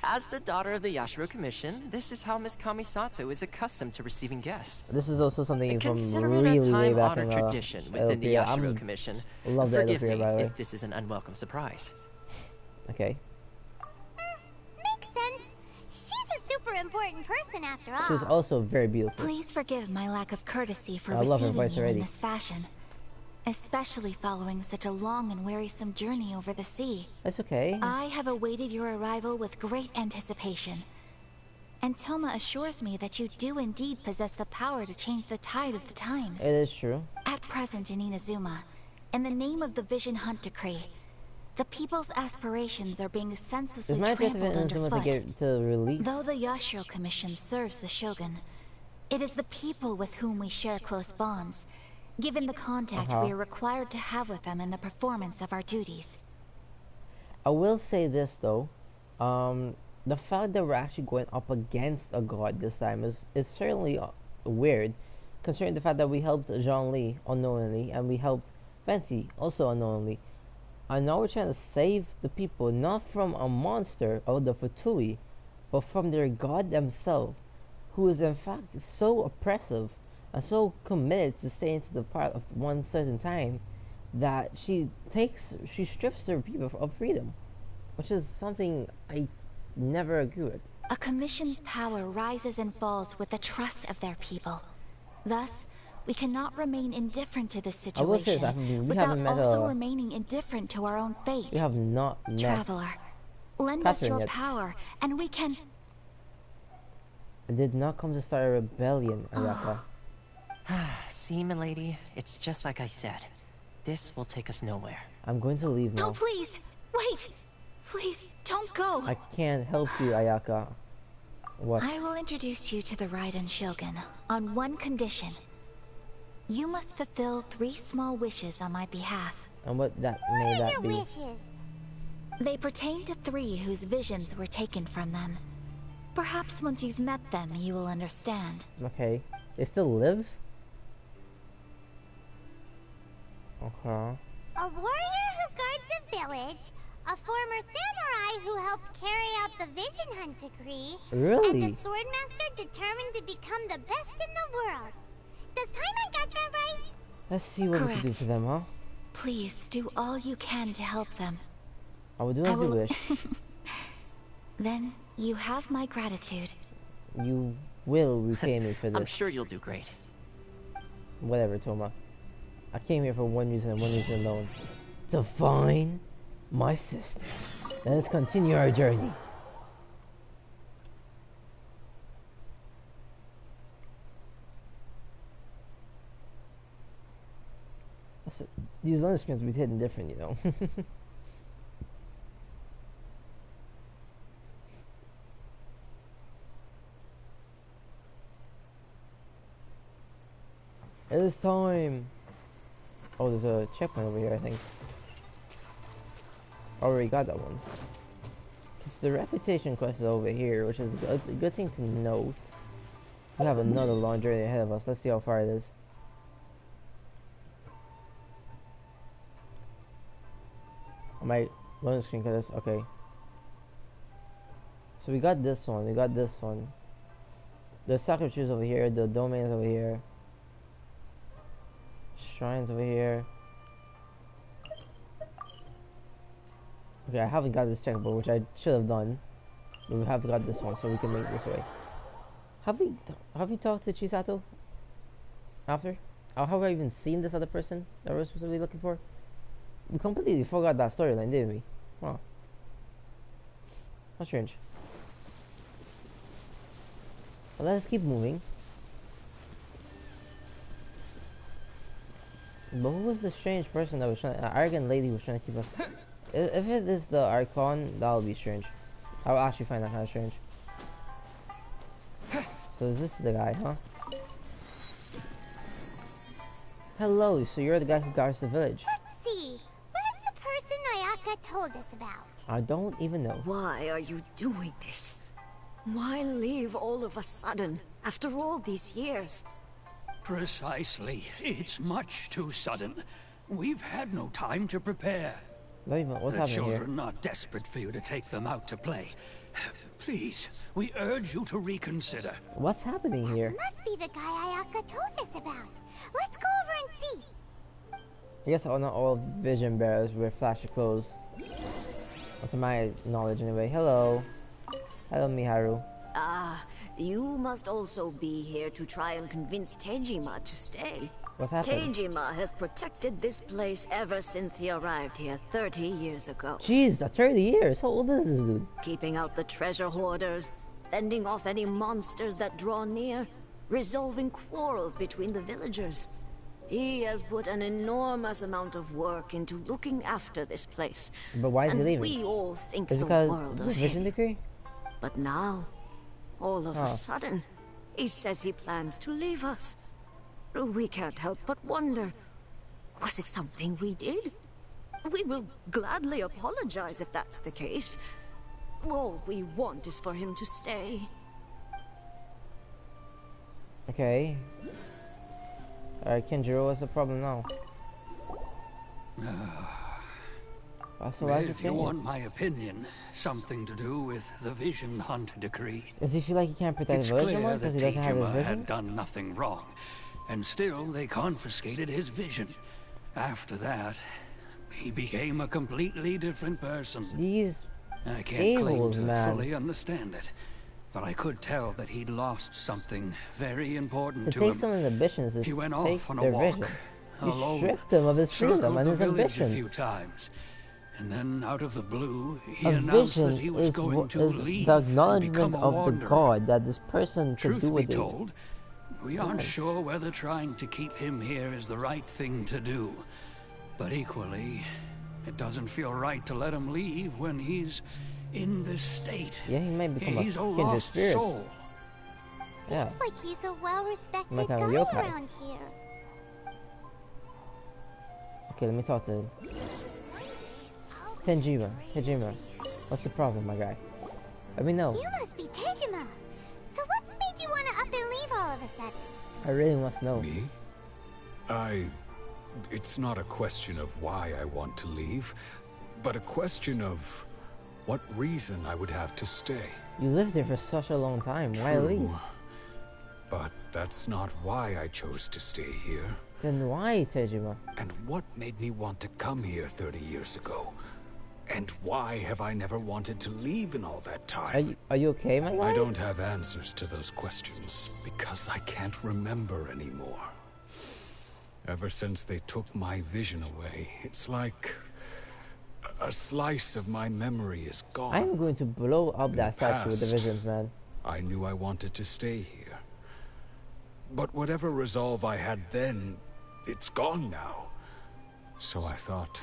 As the daughter of the Yashiro Commission, this is how Miss Kamisato is accustomed to receiving guests. This is also something from Consider really it a way back time-honored in tradition within the Yashiro Commission. Love that Forgive me by the way. if this is an unwelcome surprise. Okay. Makes sense. She's a super important person after all. She's also very beautiful. Please forgive my lack of courtesy for I love her receiving voice you already. in this fashion. Especially following such a long and wearisome journey over the sea. That's okay. I have awaited your arrival with great anticipation. And Toma assures me that you do indeed possess the power to change the tide of the times. It is true. At present in Inazuma, in the name of the Vision Hunt Decree, the people's aspirations are being senselessly Is my objective in trampled Inazuma to underfoot. get to release? Though the Yashiro Commission serves the Shogun, it is the people with whom we share close bonds, given the contact we are required to have with them in the performance of our duties. I will say this though, the fact that we're actually going up against a god this time is certainly weird, considering the fact that we helped Zhongli unknowingly and we helped Venti also unknowingly. And now we're trying to save the people not from a monster or the Futui, but from their god themselves, who is in fact so oppressive and so committed to staying to the part of one certain time that she strips her people of freedom, which is something I never agree with. A commission's power rises and falls with the trust of their people. Thus, we cannot remain indifferent to this I will say situation that we without haven't met also remaining indifferent to our own fate. We have not met Traveler, lend us Catherine your yet. power, and we can... I did not come to start a rebellion, Ayaka. See, milady, it's just like I said. This will take us nowhere. I'm going to leave now. No, please! Wait! Please, don't go! I can't help you, Ayaka. What? I will introduce you to the Raiden Shogun on one condition. You must fulfill 3 small wishes on my behalf. And what that What may are that your be? wishes? They pertain to 3 whose visions were taken from them. Perhaps once you've met them, you will understand. Okay. They still live? Okay. A warrior who guards a village, a former samurai who helped carry out the Vision Hunt decree, Really? and a swordmaster determined to become the best in the world. Does Paimon got that right? Let's see what we can do Correct. for them, huh? Please do all you can to help them. I will do I as you will- wish. Then you have my gratitude. You will repay me for this. I'm sure you'll do great. Whatever, Toma. I came here for one reason and one reason alone. To find my sister. Let us continue our journey. These loan screens will be hidden different, you know. It is time. Oh, there's a checkpoint over here, I think. Already got that one. It's the reputation quest is over here, which is a good thing to note. We have another long journey ahead of us. Let's see how far it is. My loading screen got this. Okay. So we got this one. We got this one. The Sakura Tree is over here. The domain is over here. Shrines over here. Okay, I haven't got this checkpoint, which I should have done. But we have got this one, so we can make it this way. Have we talked to Chisato? After? Or have I even seen this other person that we're supposed to be looking for? We completely forgot that storyline, didn't we? Wow. How strange. Well, let's keep moving. But who was the strange person that was trying? Arrogant lady was trying to keep us. If it is the Archon, that'll be strange. I'll actually find that kind of strange. So is this the guy, huh? Hello. So you're the guy who guards the village. Let's see. Where's the person Ayaka told us about? I don't even know. Why are you doing this? Why leave all of a sudden, after all these years? Precisely. It's much too sudden. We've had no time to prepare. What's The happening here? children are desperate for you to take them out to play. Please, we urge you to reconsider. What's happening here? Must be the guy Ayaka told us about. Let's go over and see. I guess not all vision bearers wear flashy clothes. Well, to my knowledge, anyway. Hello. Hello, Miharu. Ah, you must also be here to try and convince Tejima to stay. What's happening? Tejima has protected this place ever since he arrived here 30 years ago. Jeez, that's 30 years. How old is this dude? Keeping out the treasure hoarders, fending off any monsters that draw near, resolving quarrels between the villagers. He has put an enormous amount of work into looking after this place. But why is he and leaving? we all think Is the it because world the of vision him. decree? But now, all of Oh. a sudden, he says he plans to leave us. We can't help but wonder, was it something we did? We will gladly apologize if that's the case. All we want is for him to stay. Okay. Alright, Kenjiro, what's the problem now? So why is If it you changing? want my opinion, something to do with the Vision Hunt decree. Does he feel like he can't protect It's the village anymore clear because that he doesn't have his Tejima vision? had done nothing wrong, and still they confiscated his vision. After that, he became a completely different person. These I can't claim a-holes, to man. fully understand it, but I could tell that he'd lost something very important To to take him. someone's ambitions is He went to off take on a their walk, vision. alone. You stripped him of his freedom Circled and the his village a ambitions. few times, and then out of the blue, he A announced vision that he was going to is leave the and acknowledgement become a of the wanderer. god that this person could Truth do be what they told, we aren't Yes. sure whether trying to keep him here is the right thing to do. But equally, it doesn't feel right to let him leave when he's in this state. Yeah, he might become He's a a kindred lost spirit. soul. Yeah. Seems like he's a well-respected Might have a guy yokai. around here. Okay, let me talk to him. Tejima, what's the problem, my guy? Let me know. You must be Tejima. So what's made you want to up and leave all of a sudden? I really must know. Me? It's not a question of why I want to leave, but a question of what reason I would have to stay. You lived there for such a long time. Why True. leave? But that's not why I chose to stay here. Then why, Tejima? And what made me want to come here 30 years ago? And why have I never wanted to leave in all that time? Are you okay, my guy? I don't have answers to those questions because I can't remember anymore. Ever since they took my vision away, it's like a slice of my memory is gone. I'm going to blow up In that the statue with the past, visions, man. I knew I wanted to stay here. But whatever resolve I had then, it's gone now. So I thought,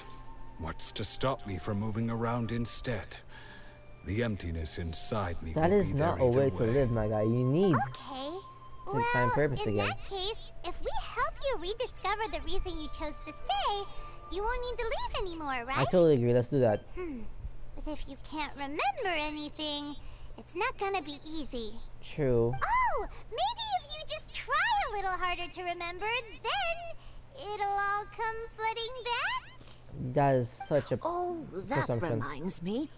what's to stop me from moving around instead? The emptiness inside me That will is be not there a way either to live, my guy. You need Okay. to find purpose in again. that case, if we help you rediscover the reason you chose to stay, you won't need to leave anymore, right? I totally agree. Let's do that. But if you can't remember anything, it's not gonna be easy. True. Oh, maybe if you just try a little harder to remember, then it'll all come flooding back? That is such a Oh, that presumption. reminds me.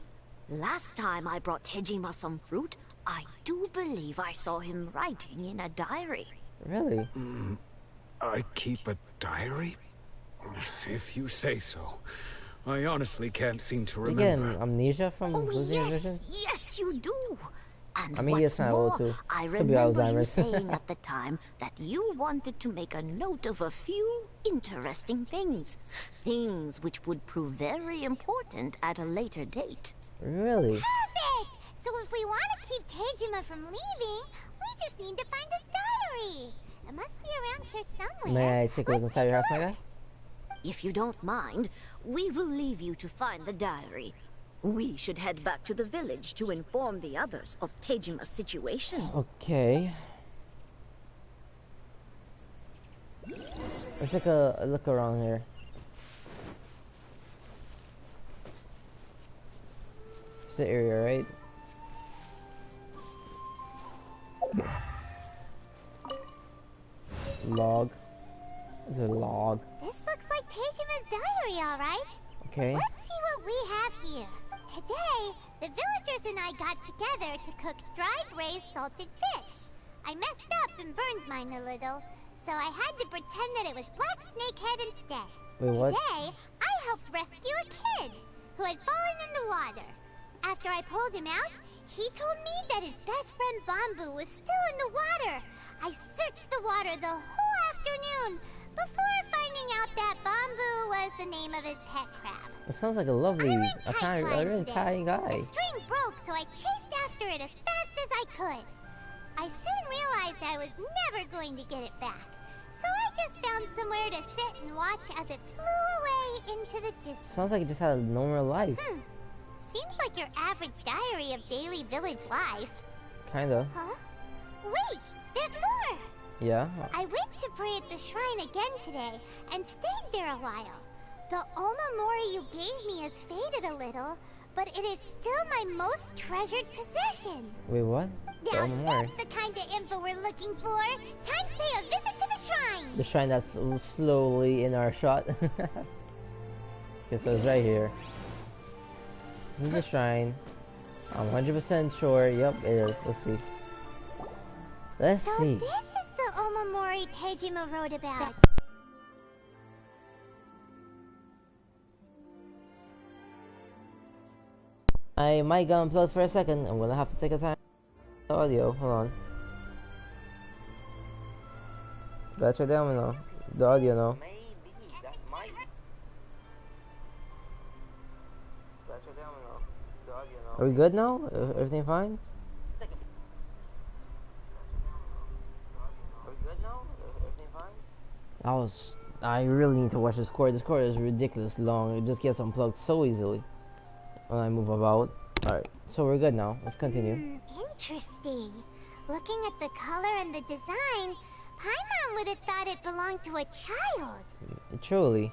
Last time I brought Tejima some fruit, I do believe I saw him writing in a diary. Really? I keep a diary? If you say so. I honestly can't seem to remember. Again, amnesia from Oh, losing your yes, vision? yes, you do. And I mean, what's it's not old more, too. I Could be remember you Alzheimer's. saying at the time that you wanted to make a note of a few interesting things. Things which would prove very important at a later date. Really? Perfect! So if we want to keep Tejima from leaving, we just need to find his diary. It must be around here somewhere. May I take a look inside your house, my guy? If you don't mind, we will leave you to find the diary. We should head back to the village to inform the others of Tejima's situation. Okay. Let's take a look around here. It's the area, right? Okay. Log. It's a log. This looks like Tejima's diary, all right. Okay. Let's see what we have here. Today, the villagers and I got together to cook dried braised salted fish. I messed up and burned mine a little, so I had to pretend that it was black snakehead instead. Wait, what? Today, I helped rescue a kid who had fallen in the water. After I pulled him out, he told me that his best friend Bamboo was still in the water. I searched the water the whole afternoon before finding out that Bamboo was the name of his pet crab. It sounds like a lovely, a really today. kind guy. The string broke, so I chased after it as fast as I could. I soon realized I was never going to get it back, so I just found somewhere to sit and watch as it flew away into the distance. Sounds like he just had a normal life. Seems like your average diary of daily village life. Kinda. Huh? Wait, there's more! Yeah. I went to pray at the shrine again today and stayed there a while. The Omamori you gave me has faded a little, but it is still my most treasured possession. Wait, what? Now Omamori. that's the kind of info we're looking for. Time to pay a visit to the shrine. The shrine that's slowly in our shot. Okay, so it's right here. This is the shrine. I'm 100% sure. Yep, it is. Let's see. Let's So see. this is the Omamori Tejima wrote about. I might go unplugged for a second. I'm gonna have to take a time audio? Hold on. That's right down now. The audio now. Are we good now? Everything fine? I really need to watch this cord. This cord is ridiculously long. It just gets unplugged so easily when I move about. Alright, so we're good now. Let's continue. Interesting. Looking at the color and the design, Paimon would have thought it belonged to a child. Truly.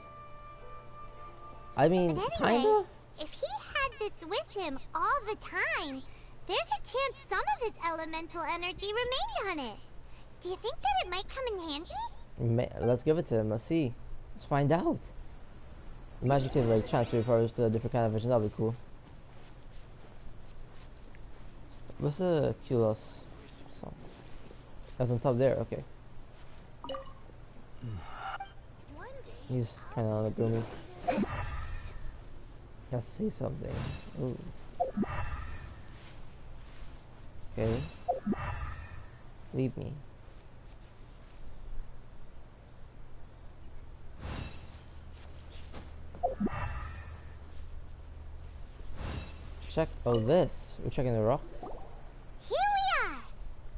I mean, but anyway, kinda? If he had this with him all the time, there's a chance some of his elemental energy remained on it. Do you think that it might come in handy? Let's give it to him. Let's see. Let's find out. Imagine you could like transfer your powers to a different kind of vision. That'd be cool. What's the Kulos song? That's on top there. Okay. He's kind of on the gloomy. Let's see something. Ooh. Okay. Leave me. Check. Oh, this. We're checking the rocks. Here we are.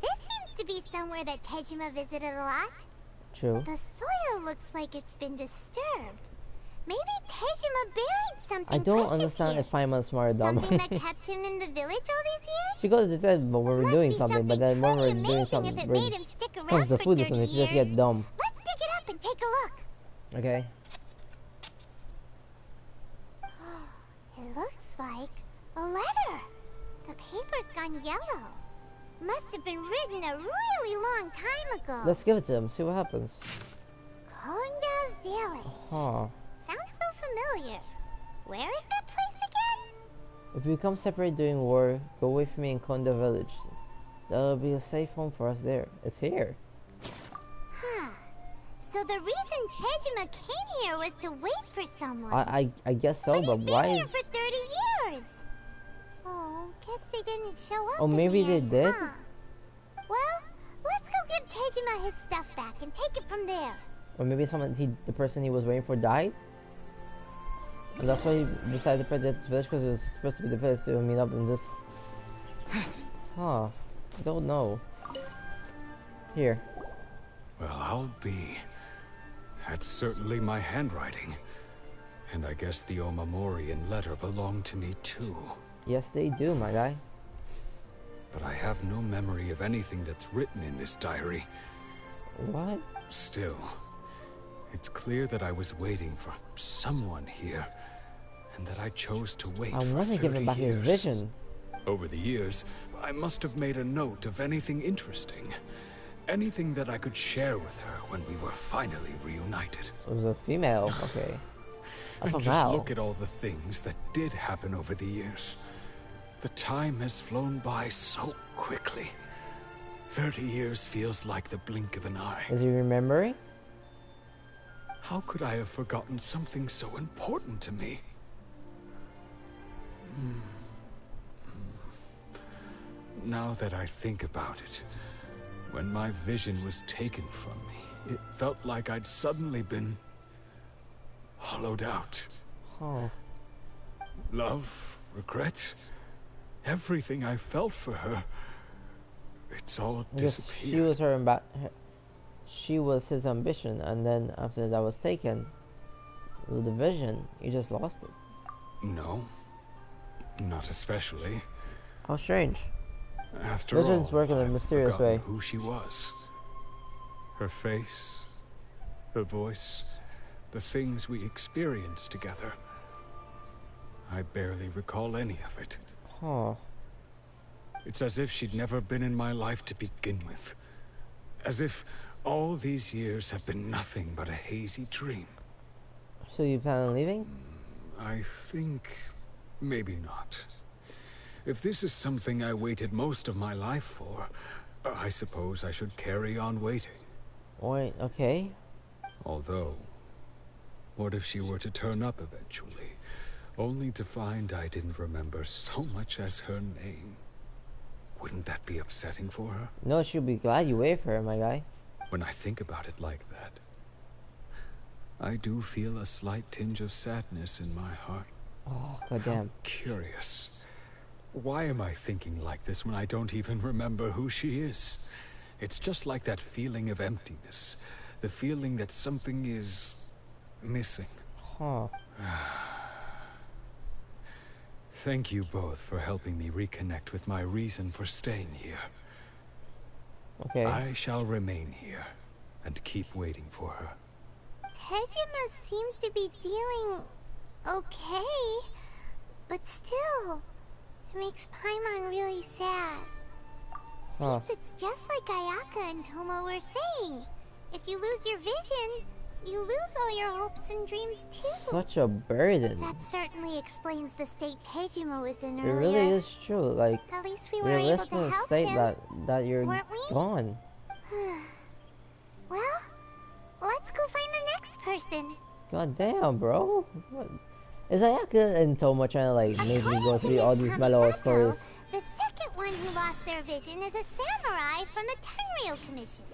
This seems to be somewhere that Tejima visited a lot. True. The soil looks like it's been disturbed. Maybe Tejima buried something. I don't understand if Paimon's smart or dumb. Something that kept him in the village all these years? She goes to bed when we're doing something, but then when we're doing something, comes the food or something, she just gets dumb. Let's dig it up and take a look. Okay. It looks like a letter. The paper's gone yellow. Must have been written a really long time ago. Let's give it to him, see what happens. Konda Village. Huh. Sounds so familiar. Where is that place again? If we become separated during war, go away from me in Konda Village. There'll be a safe home for us there. It's here. Huh. So the reason Tejima came here was to wait for someone. I guess so, but why He's been here is... for 30 years. Oh, guess they didn't show up. Oh, maybe they did? Huh? Well, let's go give Tejima his stuff back and take it from there. Or maybe the person he was waiting for died? And that's why he decided to protect this village, because it was supposed to be the place to meet up and just... Huh. I don't know. Here. Well, I'll be. That's certainly my handwriting. And I guess the Omamorian letter belonged to me too. Yes, they do, my guy. But I have no memory of anything that's written in this diary. What? Still, it's clear that I was waiting for someone here, and that I chose to wait I for want to give him back his vision. Over the years, I must have made a note of anything interesting. Anything that I could share with her when we were finally reunited. It was a female, okay. And just look at all the things that did happen over the years. The time has flown by so quickly. 30 years feels like the blink of an eye. Is he remembering? How could I have forgotten something so important to me? Now that I think about it, when my vision was taken from me, it felt like I'd suddenly been hollowed out. Oh. Love, regret, everything I felt for her, it's all disappeared. She was she was his ambition, and then after that was taken, the vision, you just lost it. No, not especially. How strange. After Visions all, work in a I've mysterious forgotten way. who she was. Her face, her voice, the things we experienced together. I barely recall any of it. Huh. It's as if she'd never been in my life to begin with. As if all these years have been nothing but a hazy dream. So you plan on leaving? I think maybe not. If this is something I waited most of my life for, I suppose I should carry on waiting. Wait, okay. Although, what if she were to turn up eventually, only to find I didn't remember so much as her name? Wouldn't that be upsetting for her? No, she'll be glad you wait for her, my guy. When I think about it like that, I do feel a slight tinge of sadness in my heart. Oh, goddamn. Curious. Why am I thinking like this when I don't even remember who she is? It's just like that feeling of emptiness. The feeling that something is missing. Huh. Thank you both for helping me reconnect with my reason for staying here. Okay. I shall remain here and keep waiting for her. Tejima seems to be dealing okay, but still, it makes Paimon really sad. Huh. Seems it's just like Ayaka and Tomo were saying. If you lose your vision, you lose all your hopes and dreams too. Such a burden. That certainly explains the state Tejima was in It earlier. really is true. Like, At least we were you're able listed to in a help state him, that you're weren't we? gone. Well, let's go find the next person. God damn, bro. What? Is Ayaka and Tomo trying to like make me go through all these mellow stories? The second one who lost their vision is a samurai from the Tenryou Commission.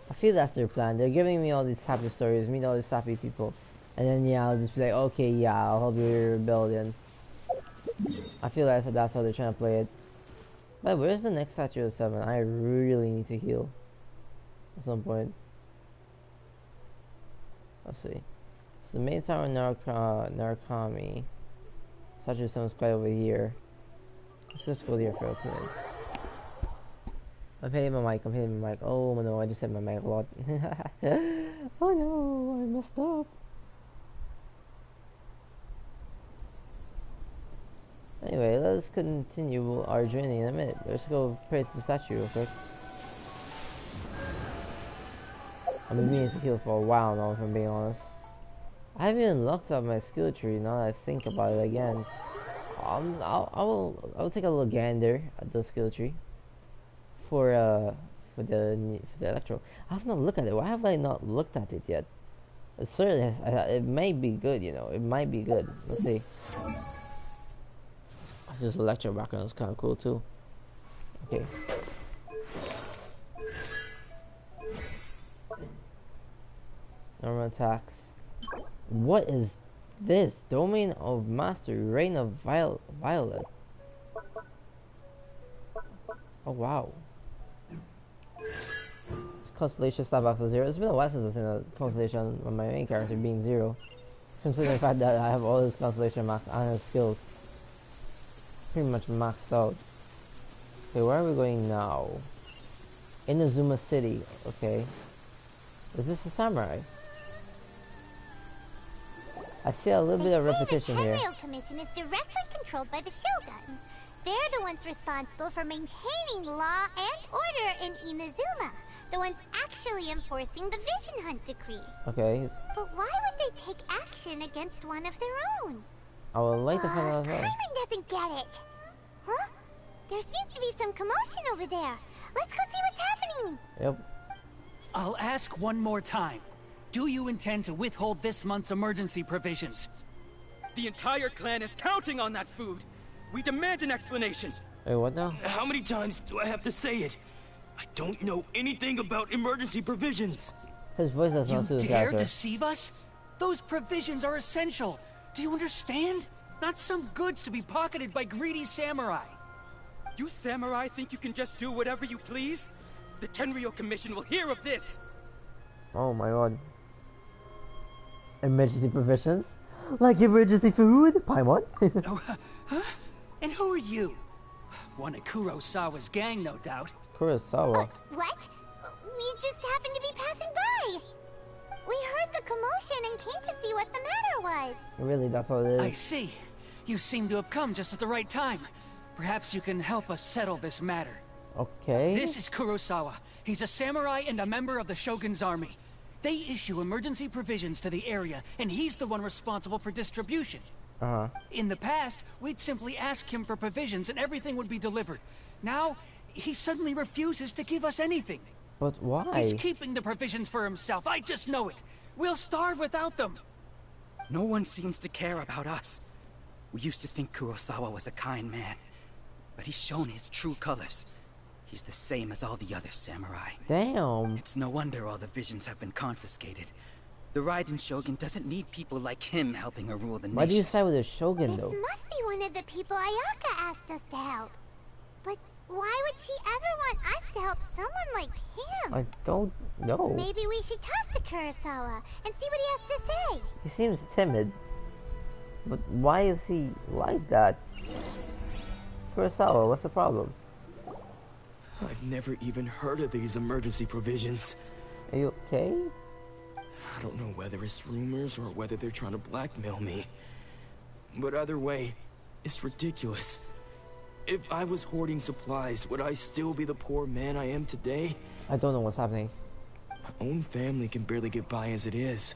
I feel that's their plan. They're giving me all these happy stories, meet all these happy people, and then yeah, I'll just be like, okay, yeah, I'll help your rebellion. I feel like that's how they're trying to play it. But where's the next statue of 7? I really need to heal at some point. Let's see. It's the main tower Narukami. Statue of 7 is quite over here. Let's just go there for a minute. I'm hitting my mic, Oh no, I just hit my mic a lot. Oh no, I messed up. Anyway, let's continue our journey in a minute. Let's go pray to the statue real quick. I've been meaning to heal for a while now, if I'm being honest. I haven't even looked up my skill tree now that I think about it again. I'll take a little gander at the skill tree. For the electro. I have not looked at it. Why have I not looked at it yet? It certainly has, it may be good, you know. It might be good. Let's see. This electro background is kind of cool too. Okay. Normal attacks. What is this? Domain of Master, Reign of Violet. Oh wow. Constellation stab after 0. It's been a while since I've seen a constellation on my main character being 0. Considering the fact that I have all his constellation maxed and his skills pretty much maxed out. Okay, where are we going now? Inazuma City. Okay. Is this a samurai? I see a little bit of repetition here. The Tenryou Commission is directly controlled by the Shogun. They're the ones responsible for maintaining law and order in Inazuma. The ones actually enforcing the Vision Hunt decree. Okay. But why would they take action against one of their own? I would like to find out as well. Paimon doesn't get it. Huh? There seems to be some commotion over there. Let's go see what's happening. Yep. I'll ask one more time. Do you intend to withhold this month's emergency provisions? The entire clan is counting on that food. We demand an explanation. Wait, what now? How many times do I have to say it? I don't know anything about emergency provisions. His voice does not suit the You dare character. deceive us? Those provisions are essential. Do you understand? Not some goods to be pocketed by greedy samurai. You samurai think you can just do whatever you please? The Tenryou Commission will hear of this. Oh my god. Emergency provisions? Like emergency food? Paimon? Oh, huh? And who are you? One of Kurosawa's gang, no doubt. Kurosawa? What? We just happened to be passing by. We heard the commotion and came to see what the matter was. Really, that's all it is? I see. You seem to have come just at the right time. Perhaps you can help us settle this matter. Okay. This is Kurosawa. He's a samurai and a member of the Shogun's army. They issue emergency provisions to the area, and he's the one responsible for distribution. Uh-huh. In the past, we'd simply ask him for provisions and everything would be delivered. Now, he suddenly refuses to give us anything. But why? He's keeping the provisions for himself. I just know it. We'll starve without them. No one seems to care about us. We used to think Kurosawa was a kind man. but he's shown his true colors. He's the same as all the other samurai. Damn. It's no wonder all the visions have been confiscated. The Raiden Shogun doesn't need people like him helping her rule the nation. Why do you side with the Shogun, though? This must be one of the people Ayaka asked us to help. But why would she ever want us to help someone like him? I don't know. Maybe we should talk to Kurosawa and see what he has to say. He seems timid. But why is he like that? Kurosawa, what's the problem? I've never even heard of these emergency provisions. Are you okay? I don't know whether it's rumors or whether they're trying to blackmail me. But either way, it's ridiculous. If I was hoarding supplies, would I still be the poor man I am today? I don't know what's happening. My own family can barely get by as it is.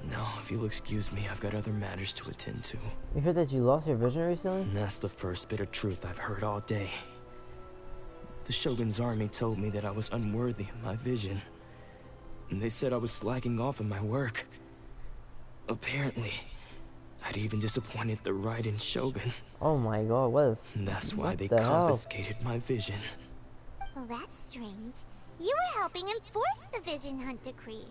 Now, if you'll excuse me, I've got other matters to attend to. You heard that you lost your vision recently? And that's the first bit of truth I've heard all day. The Shogun's army told me that I was unworthy of my vision. And they said I was slacking off in my work. Apparently, I'd even disappointed the Raiden Shogun. Oh my god, what is... And that's why they the confiscated my vision. Well, that's strange. You were helping enforce the Vision Hunt Decree.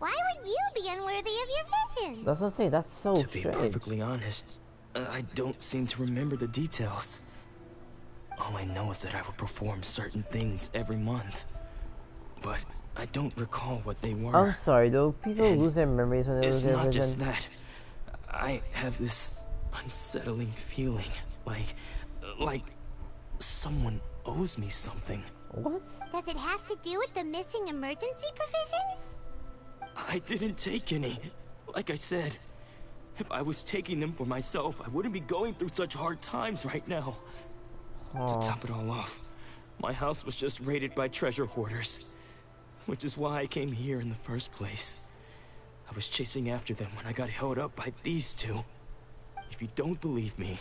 Why would you be unworthy of your vision? That's what I'm saying, that's so To strange. be perfectly honest, I don't seem to remember the details. All I know is that I would perform certain things every month. But I don't recall what they were. I'm sorry though, people lose their memories when they lose their vision. It's not just that. I have this unsettling feeling, like someone owes me something. What? Does it have to do with the missing emergency provisions? I didn't take any. Like I said, if I was taking them for myself, I wouldn't be going through such hard times right now. To top it all off, my house was just raided by treasure hoarders, which is why I came here in the first place. I was chasing after them when I got held up by these two. If you don't believe me,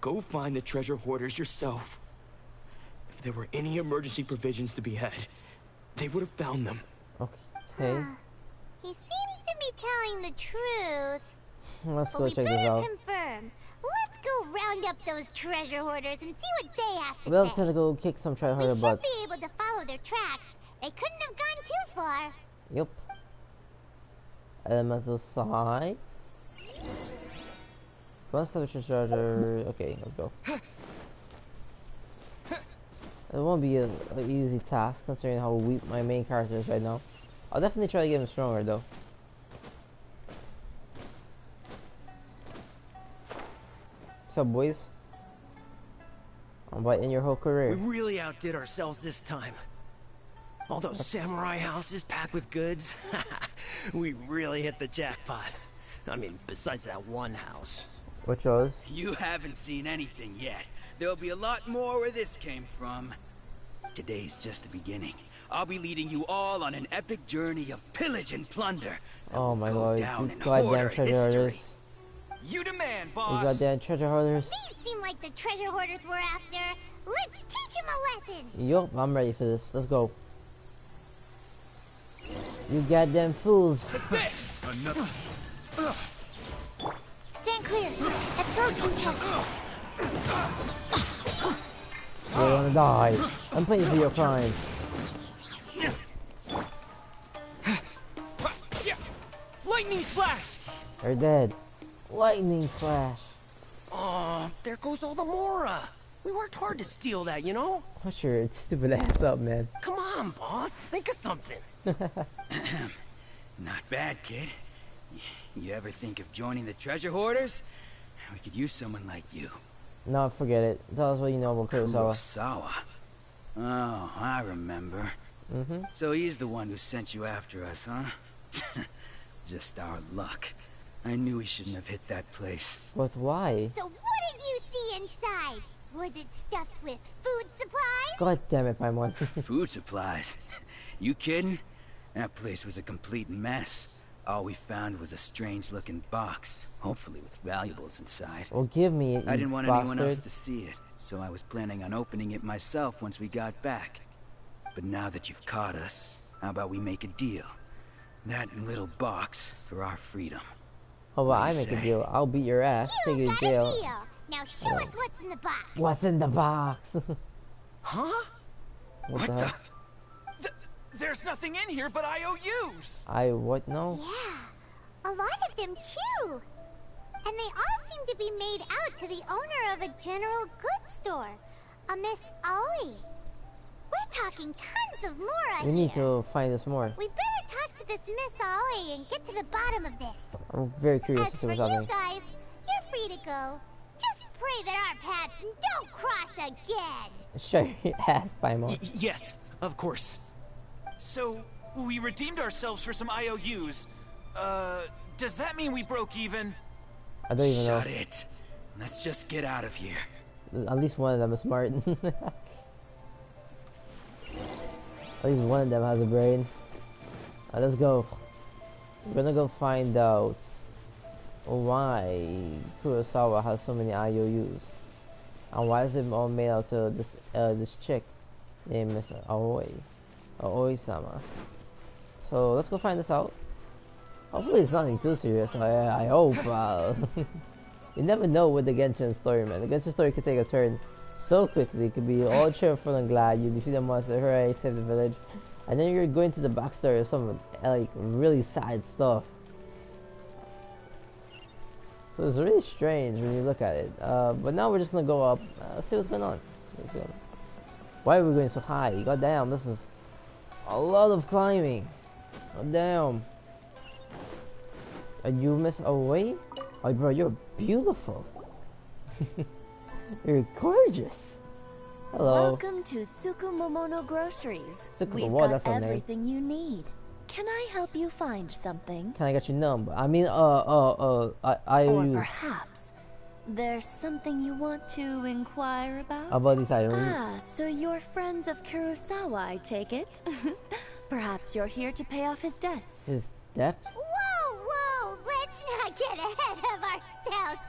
go find the treasure hoarders yourself. If there were any emergency provisions to be had, they would have found them. Okay. He seems to be telling the truth. Let's But go we check this better out. confirm. Let's go round up those treasure hoarders and see what they have to We'll say. tend to go kick some try We harder should butt. be able to follow their tracks. They couldn't have gone too far. Yep. Elemental side. One step charger. Okay, let's go. It won't be an easy task considering how weak my main character is right now. I'll definitely try to get him stronger though. What's up, boys? I'm biting your whole career. We really outdid ourselves this time. All those samurai houses packed with goods. We really hit the jackpot. I mean, besides that one house. Which was? You haven't seen anything yet. There'll be a lot more where this came from. Today's just the beginning. I'll be leading you all on an epic journey of pillage and plunder. Oh my god, down you in goddamn hoarder treasure history. hoarders. You demand, You boss. goddamn treasure hoarders. These seem like the treasure hoarders we're after. Let's teach them a lesson. Yup, I'm ready for this. Let's go. You goddamn fools. Another. Stand clear. That sword can test. You're gonna die. I'm paying for your crimes. Lightning flash! You're dead. Lightning flash. Oh, there goes all the Mora. We worked hard to steal that, you know? What's your stupid ass up, man? Come on, boss. Think of something. Not bad, kid. You ever think of joining the treasure hoarders? We could use someone like you. No, forget it. Tell us what you know about Kurosawa. Kurosawa. Oh, I remember. So he's the one who sent you after us, huh? Just our luck. I knew we shouldn't have hit that place. But why? So what did you see inside? Was it stuffed with food supplies? God damn it, Paimon. Food supplies? You kidding? That place was a complete mess. All we found was a strange-looking box, hopefully with valuables inside. Well, give me it, I didn't want anyone else bastard. to see it, so I was planning on opening it myself once we got back. But now that you've caught us, how about we make a deal? That little box for our freedom. How about I make a deal? I'll beat your ass, take you to jail. Now show us what's in the box. What's in the box? Huh? What the hell? There's nothing in here but IOUs. What now? Yeah, a lot of them too. And they all seem to be made out to the owner of a general goods store, a Miss Owing. We're talking tons of more. We need to find us more. We better talk to this Miss Owing and get to the bottom of this. I'm very curious to see what's happening. As for you guys, you're free to go. Just pray that our paths don't cross again. Show your ass, Paimon. Yes, of course. So, we redeemed ourselves for some IOUs. Does that mean we broke even? I don't even know. Shut it. Let's just get out of here. At least one of them is smart. At least one of them has a brain. Let's go. We're gonna go find out why Kurosawa has so many IOUs. And why is it all made out to this chick named Miss Oi-sama. So let's go find this out. Hopefully it's nothing too serious. I hope. You never know with the Genshin story, man. The Genshin story could take a turn so quickly. It could be all cheerful and glad. You defeat the monster, hooray, save the village. And then you're going to the backstory of some like really sad stuff. So it's really strange when you look at it. But now we're just gonna go up. See what's going on. Why are we going so high? God damn, this is a lot of climbing. God damn. And you miss away? Oh, bro, you're beautiful. You're gorgeous. Hello. Welcome to Tsukumomono Groceries. We've Whoa, got everything you need. Can I help you find something? Can I get your number? I mean, Or perhaps there's something you want to inquire about? About these IOUs? Ah, so you're friends of Kurosawa, I take it. Perhaps you're here to pay off his debts. His debt? Whoa, let's not get ahead of ourselves.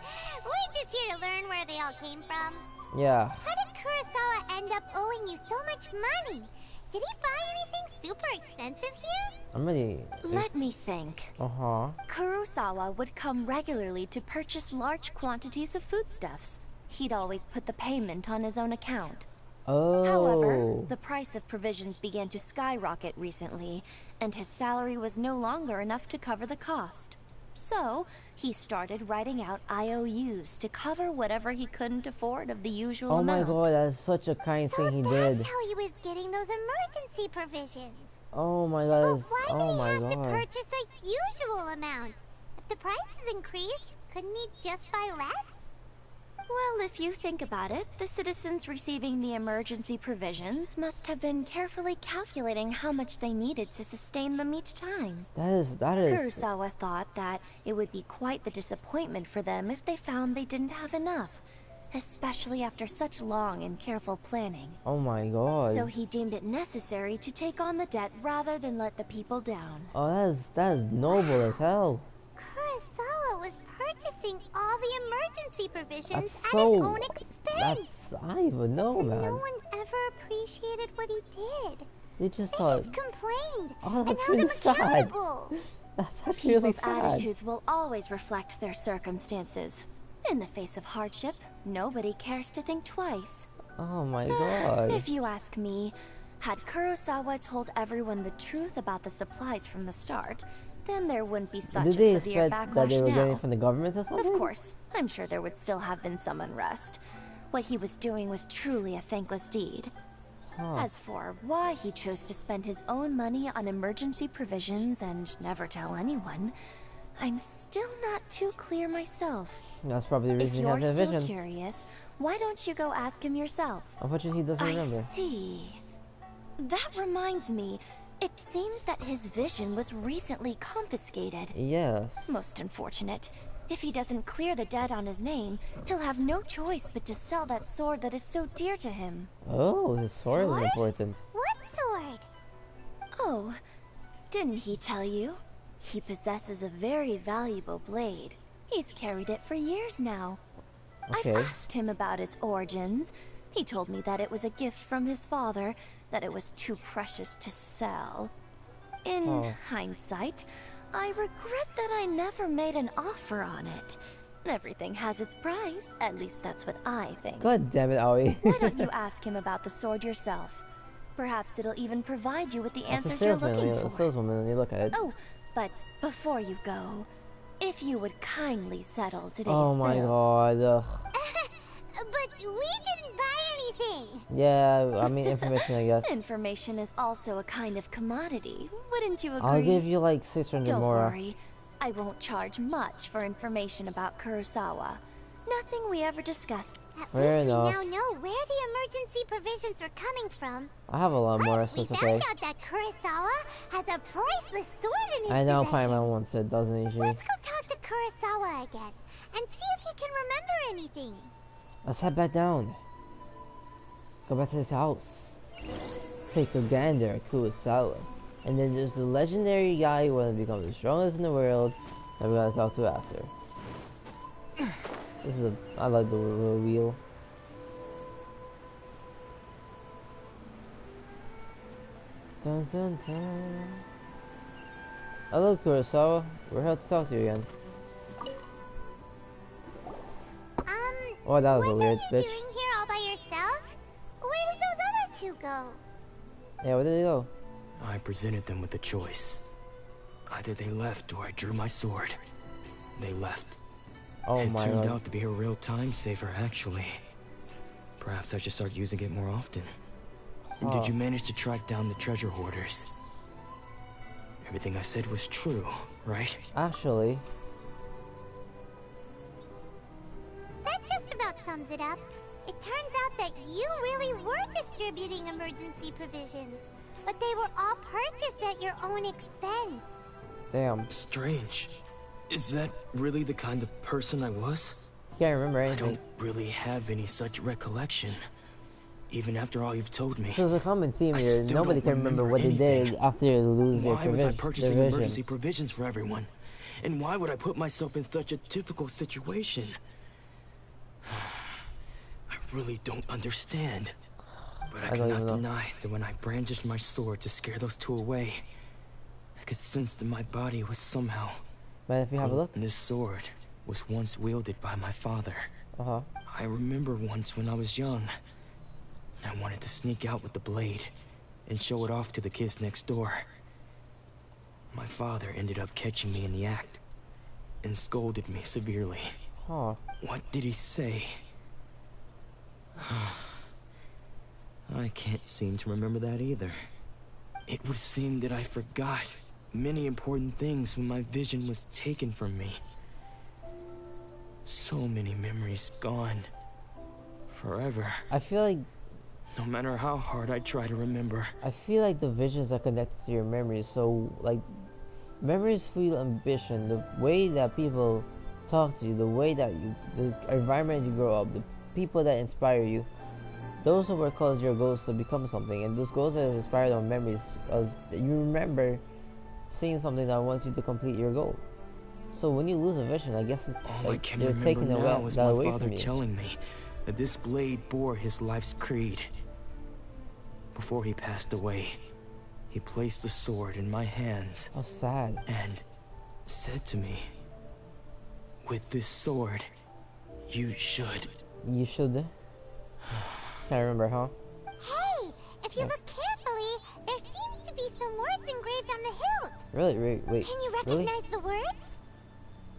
We're just here to learn where they all came from. Yeah. How did Kurosawa end up owing you so much money? Did he buy anything super expensive here? I'm ready. Let me think. Uh-huh. Kurosawa would come regularly to purchase large quantities of foodstuffs. He'd always put the payment on his own account. Oh. However, the price of provisions began to skyrocket recently, and his salary was no longer enough to cover the cost. So, he started writing out IOUs to cover whatever he couldn't afford of the usual amount. Oh my god, that's such a kind thing he did. That's how he was getting those emergency provisions. Oh my god, But why oh did my he have to god. purchase a usual amount? If the prices increased, couldn't he just buy less? Well, if you think about it, the citizens receiving the emergency provisions must have been carefully calculating how much they needed to sustain them each time. That is... Kurosawa thought that it would be quite the disappointment for them if they found they didn't have enough, especially after such long and careful planning. Oh my god. So he deemed it necessary to take on the debt rather than let the people down. Oh, that is noble as hell. Kurosawa was purchasing all the emergency provisions That's at so... his own expense. I don't even know, And man. no one ever appreciated what he did. They just They thought... just complained Oh, and that's held really him sad. accountable. That's actually really People's sad. attitudes will always reflect their circumstances. In the face of hardship, nobody cares to think twice. Oh my god. If you ask me, had Kurosawa told everyone the truth about the supplies from the start, then there wouldn't be such Did a they severe expect that backlash they were now. getting from the government or something? Of course, I'm sure there would still have been some unrest. What he was doing was truly a thankless deed. Huh. As for why he chose to spend his own money on emergency provisions and never tell anyone, I'm still not too clear myself. That's probably the If reason he you're has a still vision. curious, why don't you go ask him yourself? Unfortunately, he doesn't remember. I see. That reminds me, it seems that his vision was recently confiscated. Yes. Most unfortunate. If he doesn't clear the debt on his name, he'll have no choice but to sell that sword that is so dear to him. Oh, his sword is important. What sword? Oh, didn't he tell you? He possesses a very valuable blade. He's carried it for years now. Okay. I've asked him about its origins. He told me that it was a gift from his father, that it was too precious to sell. In hindsight, I regret that I never made an offer on it. Everything has its price. At least that's what I think. God damn it, Aoi. Why don't you ask him about the sword yourself? Perhaps it'll even provide you with the answers you're looking for. A saleswoman when you look at it. Oh, but before you go, if you would kindly settle today's Oh my bill. god. But we didn't buy anything. Yeah, I mean information, I guess. Information is also a kind of commodity. Wouldn't you agree? I'll give you like 600 Don't more. worry. I won't charge much for information about Kurosawa. Nothing we ever discussed. Fair We enough. now know where the emergency provisions are coming from. I have a lot more, so We it's okay. found out that Kurosawa has a priceless sword in his I know possession. Paimon once said, doesn't he? Let's go talk to Kurosawa again and see if he can remember anything. Let's head back down. Go back to his house. Take a gander at Kurosawa. And then there's the legendary guy who wants to become the strongest in the world that we're gonna talk to after. This is I like the little wheel. Dun dun dun. Hello Kurosawa, we're here to talk to you again. Oh, that was a weird bitch. Doing here all by yourself? Where did those other two go? Yeah, where did he go? I presented them with a choice. Either they left or I drew my sword. They left. Oh it my turned god. out to be a real time saver, actually. Perhaps I should start using it more often. Oh. Did you manage to track down the treasure hoarders? Everything I said was true, right? Actually, That just about sums it up. It turns out that you really were distributing emergency provisions, but they were all purchased at your own expense. damn. Strange. Is that really the kind of person I was? Can't remember I anything. don't really have any such recollection. Even after all you've told me. So there's a common theme I here. still Nobody don't can remember what anything. they did after they lose their Why was I provision. purchasing emergency provisions for everyone? And why would I put myself in such a difficult situation? I really don't understand. But I don't cannot even know. deny that when I brandished my sword to scare those two away, I could sense that my body was somehow... But if you have a look. And this sword was once wielded by my father. Uh-huh. I remember once when I was young, I wanted to sneak out with the blade and show it off to the kids next door. My father ended up catching me in the act and scolded me severely. Huh. What did he say? I can't seem to remember that either. It would seem that I forgot many important things when my vision was taken from me. So many memories gone. Forever. I feel like No matter how hard I try to remember. I feel like the visions are connected to your memories. So like memories feel ambition, the way that people talk to you, the way that the environment you grow up, the people that inspire you. Those are what cause your goals to become something, and those goals are inspired on memories, because you remember seeing something that wants you to complete your goal. So when you lose a vision, I guess it's All I like can they're remember taking now away is that my away father from you. telling me that this blade bore his life's creed. Before he passed away, he placed the sword in my hands. How sad. And said to me, with this sword, you should. You should. Can't remember, huh? Hey, if you look carefully, there seems to be some words engraved on the hilt. Really? Wait. Can you Really? recognize the words?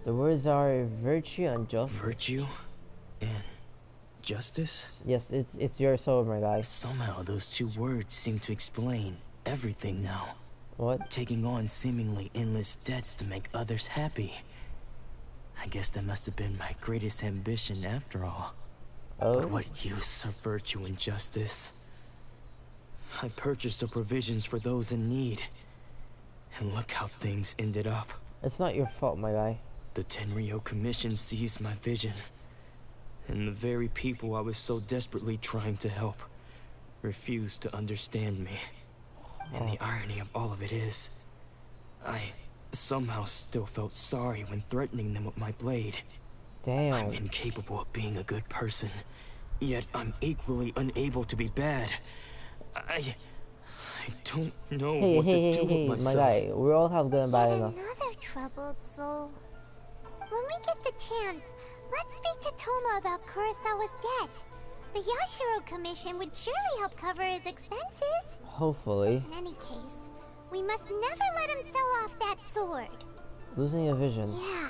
The words are virtue and justice. Virtue and justice? Yes, it's your sword, my guy. Somehow those two words seem to explain everything now. What? Taking on seemingly endless debts to make others happy. I guess that must have been my greatest ambition after all. Oh. But what use are virtue and justice? I purchased the provisions for those in need. And look how things ended up. It's not your fault, my guy. The Tenryo Commission seized my vision. And the very people I was so desperately trying to help refused to understand me. And the irony of all of it is, I somehow still felt sorry when threatening them with my blade. Damn. I'm incapable of being a good person, yet I'm equally unable to be bad. I don't know what to do with myself. My guy. We all have good and bad in us. Another troubled soul. When we get the chance, Let's speak to Toma about Kurosawa's debt. The Yashiro Commission would surely help cover his expenses. Hopefully. In any case, we must never let him sell off that sword. Losing your vision. Yeah.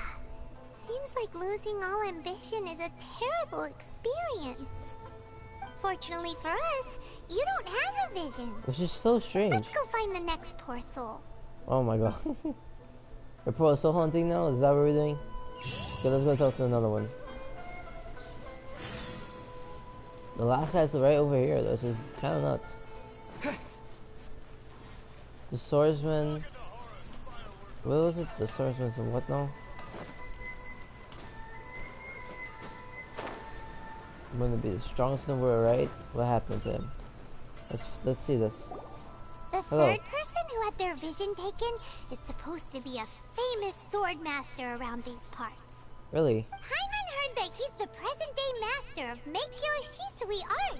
Seems like losing all ambition is a terrible experience. Fortunately for us, you don't have a vision. Which is so strange. Let's go find the next poor soul. Oh my god. We're poor soul hunting now? Is that what we're doing? Okay, let's go talk to another one. The last guy's right over here, though, which is kind of nuts. The swordsman. What was it? The swordsman and what now? I'm gonna be the strongest in the world, right? What happened to him? Let's see this. The Hello. third person who had their vision taken is supposed to be a famous sword master around these parts. Really? Hyman heard that he's the present-day master of Meikyo Shisui art.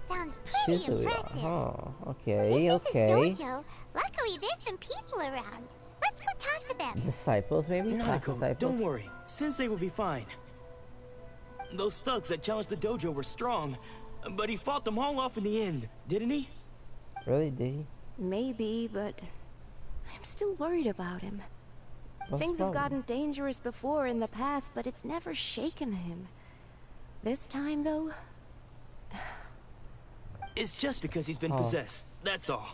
Sounds pretty Shisui, impressive. oh, okay, This okay. is his dojo. Luckily, there's some people around. Let's go talk to them. Disciples, maybe? Past Nanako, disciples? don't worry. Sensei will be fine. Those thugs that challenged the dojo were strong, but he fought them all off in the end, didn't he? Really? Did he? Maybe, but I'm still worried about him. What's Things the have problem? gotten dangerous before in the past, but it's never shaken him. This time, though... It's just because he's been possessed, that's all.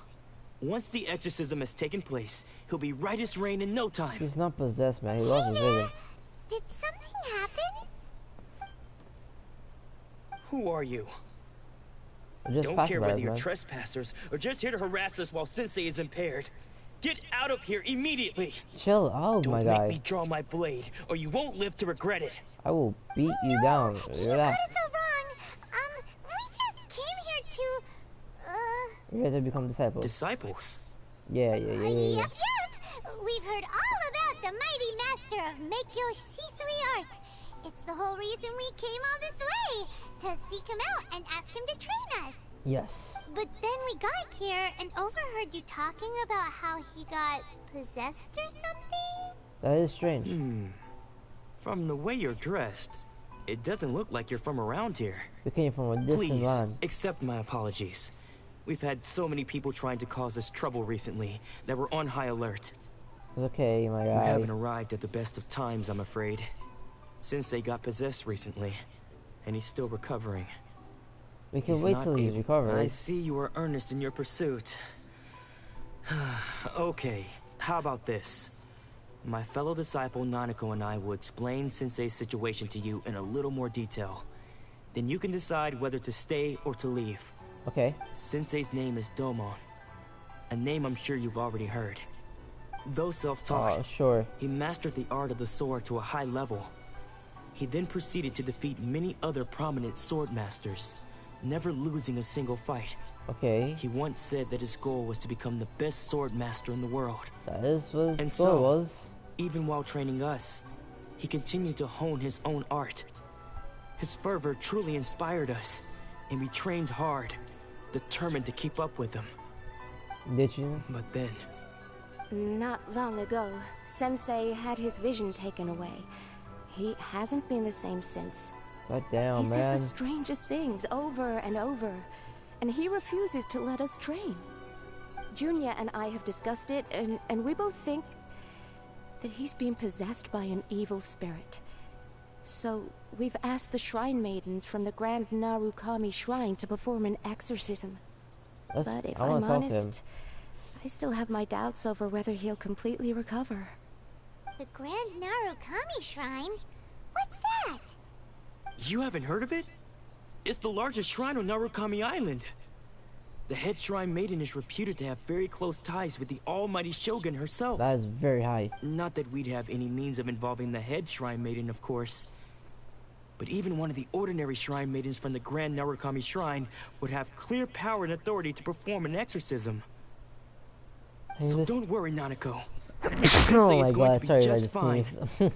Once the exorcism has taken place, he'll be right as rain in no time. He's not possessed, man. He lost his vision. Did something happen? Who are you? Just Don't care whether passerbys, you're man. trespassers or just here to harass us while Sensei is impaired. Get out of here immediately! Chill out, my Don't make guy. me draw my blade, or you won't live to regret it. I will beat you down. You Relax. got it so wrong. We just came here to, You're here to become disciples. Disciples? Yeah. Yep. We've heard all about the mighty master of Meikyo Shisui art. It's the whole reason we came all this way, to seek him out and ask him to train us. Yes. But then we got here and overheard you talking about how he got possessed or something? That is strange. From the way you're dressed, it doesn't look like you're from around here. We came from a distant Please, land. accept my apologies. We've had so many people trying to cause us trouble recently that we're on high alert. It's okay, my You guy. haven't arrived at the best of times, I'm afraid. Sensei got possessed recently, and he's still recovering. We can He's wait not till he's able- recovered. I see you are earnest in your pursuit. Okay, how about this? My fellow disciple Nanako and I will explain Sensei's situation to you in a little more detail. Then you can decide whether to stay or to leave. Okay. Sensei's name is Domon, a name I'm sure you've already heard. Though self-taught, Oh, sure. he mastered the art of the sword to a high level. He then proceeded to defeat many other prominent sword masters, never losing a single fight. Okay. He once said that his goal was to become the best sword master in the world. That is what And his goal so, was. even while training us, he continued to hone his own art. His fervor truly inspired us, and we trained hard, determined to keep up with him. Did you? But then, Not long ago, Sensei had his vision taken away. He hasn't been the same since. God damn, He man. says the strangest things over and over, and he refuses to let us train. Junya and I have discussed it, and we both think that he's being possessed by an evil spirit. So, we've asked the shrine maidens from the Grand Narukami Shrine to perform an exorcism. But if I wanna I'm talk to him. honest, I still have my doubts over whether he'll completely recover. The Grand Narukami Shrine? What's that? you haven't heard of it? It's the largest shrine on Narukami Island. The head shrine maiden is reputed to have very close ties with the almighty Shogun herself. That is very high. Not that we'd have any means of involving the head shrine maiden, of course. But even one of the ordinary shrine maidens from the Grand Narukami Shrine would have clear power and authority to perform an exorcism. So don't worry, Nanako. Oh Sensei my is going god, to be sorry, I just just fine. sneezed.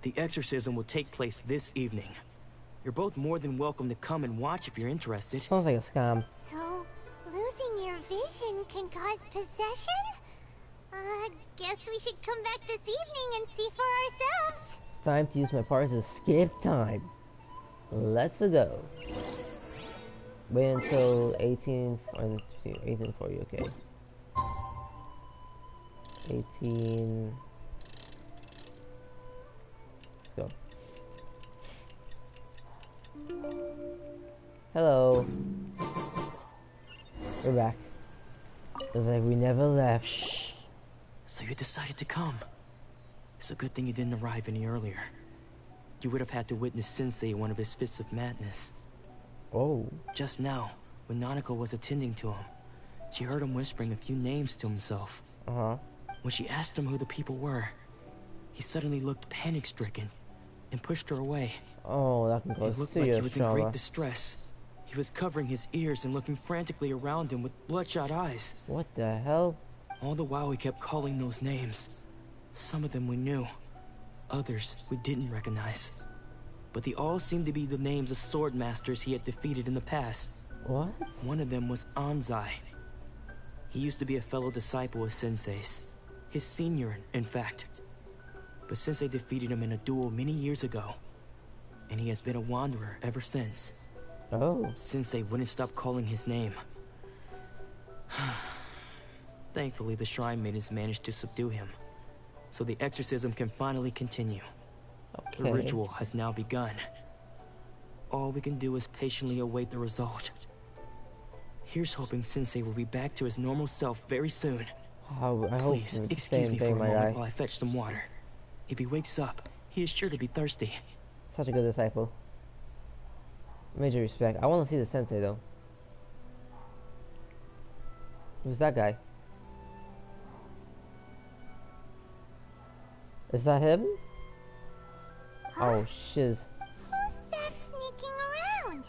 The exorcism will take place this evening. You're both more than welcome to come and watch if you're interested. Sounds like a scam. So, losing your vision can cause possession? Guess we should come back this evening and see for ourselves. Time to use my powers to skip time. Let's go. Wait until 1840, okay. 18. Let's go. Hello. We're back. It's like we never left. Shh. So you decided to come. It's a good thing you didn't arrive any earlier. You would have had to witness Sensei in one of his fits of madness. Oh. Just now, when Nanako was attending to him, she heard him whispering a few names to himself. Uh-huh. When she asked him who the people were, he suddenly looked panic-stricken and pushed her away. Oh, that can cause It looked serious like he was trauma. in great distress. He was covering his ears and looking frantically around him with bloodshot eyes. What the hell? All the while he kept calling those names. Some of them we knew, others we didn't recognize. But they all seemed to be the names of sword masters he had defeated in the past. What? One of them was Anzai. He used to be a fellow disciple of Sensei's. His senior, in fact. But Sensei defeated him in a duel many years ago. And he has been a wanderer ever since. Oh. Sensei wouldn't stop calling his name. Thankfully, the shrine maidens managed to subdue him. So the exorcism can finally continue. Okay. The ritual has now begun. All we can do is patiently await the result. Here's hoping Sensei will be back to his normal self very soon. I hope Please, it's the excuse same me for a thing, my moment guy. while I fetch some water. If he wakes up, he is sure to be thirsty. Such a good disciple. Major respect. I want to see the sensei though. Who's that guy? Is that him? Oh shiz. Who's that sneaking around?